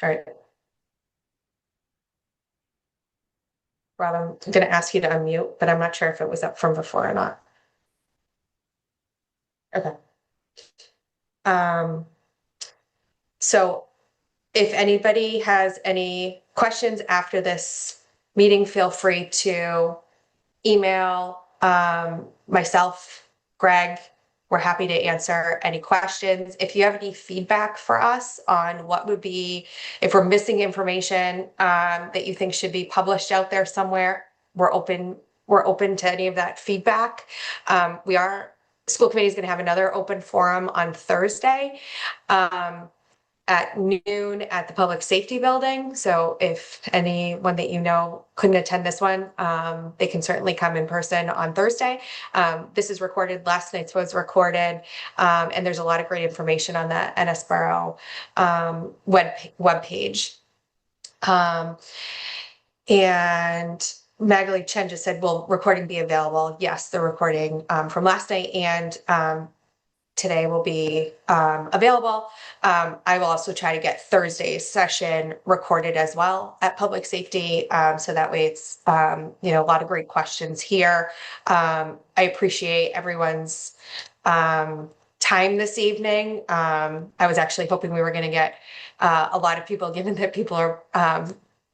All right. Rob, I'm going to ask you to unmute, but I'm not sure if it was up from before or not. Okay. So if anybody has any questions after this meeting, feel free to email myself, Greg. We're happy to answer any questions. If you have any feedback for us on what would be, if we're missing information that you think should be published out there somewhere, we're open to any of that feedback. School committee is going to have another open forum on Thursday at noon at the Public Safety Building. So if anyone that you know couldn't attend this one, they can certainly come in person on Thursday. This is recorded. Last night's was recorded. And there's a lot of great information on the NS Borough webpage. And Magali Chen just said, will recording be available? Yes, the recording from last night and today will be available. I will also try to get Thursday's session recorded as well at Public Safety. So that way it's, a lot of great questions here. I appreciate everyone's time this evening. I was actually hoping we were going to get a lot of people, given that people are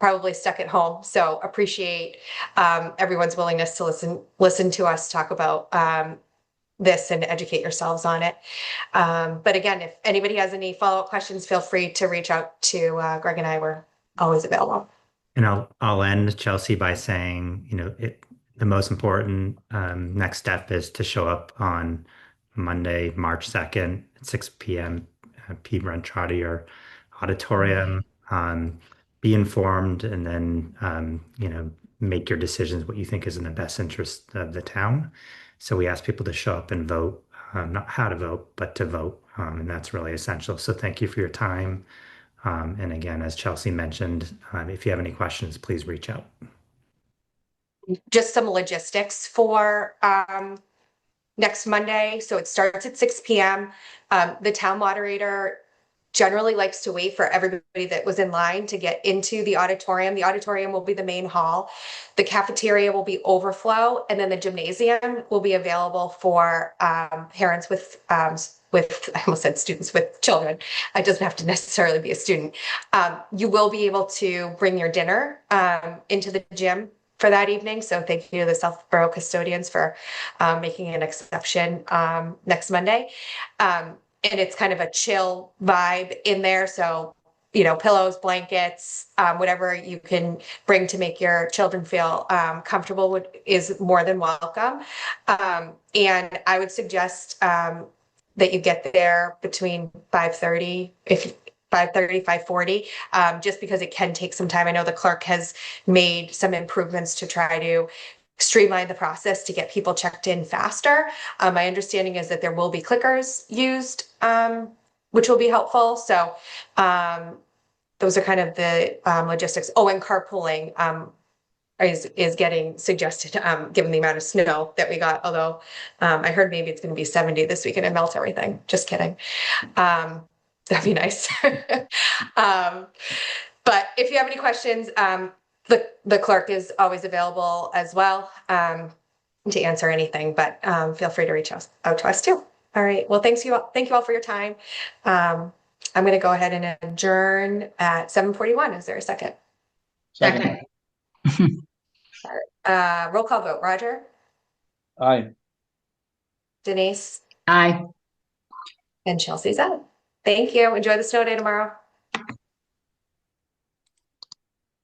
probably stuck at home. So appreciate everyone's willingness to listen to us talk about this and educate yourselves on it. But again, if anybody has any follow-up questions, feel free to reach out to Greg and I. We're always available. And I'll end, Chelsea, by saying, the most important next step is to show up on Monday, March 2nd at 6 p.m. P. Brent Trotter Auditorium. Be informed and then, make your decisions what you think is in the best interest of the town. So we ask people to show up and vote, not how to vote, but to vote. And that's really essential. So thank you for your time. And again, as Chelsea mentioned, if you have any questions, please reach out. Just some logistics for next Monday. So it starts at 6 p.m. The town moderator generally likes to wait for everybody that was in line to get into the auditorium. The auditorium will be the main hall. The cafeteria will be overflow, and then the gymnasium will be available for parents with I almost said students with children. It doesn't have to necessarily be a student. You will be able to bring your dinner into the gym for that evening. So thank you to the Southborough custodians for making an exception next Monday. And it's kind of a chill vibe in there. So, pillows, blankets, whatever you can bring to make your children feel comfortable is more than welcome. And I would suggest that you get there between 5:30, 5:40, just because it can take some time. I know the clerk has made some improvements to try to streamline the process to get people checked in faster. My understanding is that there will be clickers used, which will be helpful. So those are kind of the logistics. Oh, and carpooling is getting suggested given the amount of snow that we got. Although I heard maybe it's going to be 70 this weekend and melt everything. Just kidding. That'd be nice. But if you have any questions, the clerk is always available as well to answer anything, but feel free to reach out to us too. All right. Well, thank you all for your time. I'm going to go ahead and adjourn at 7:41. Is there a second? Second. Roll call vote. Roger? Aye. Denise? Aye. And Chelsea's out. Thank you. Enjoy the snow day tomorrow.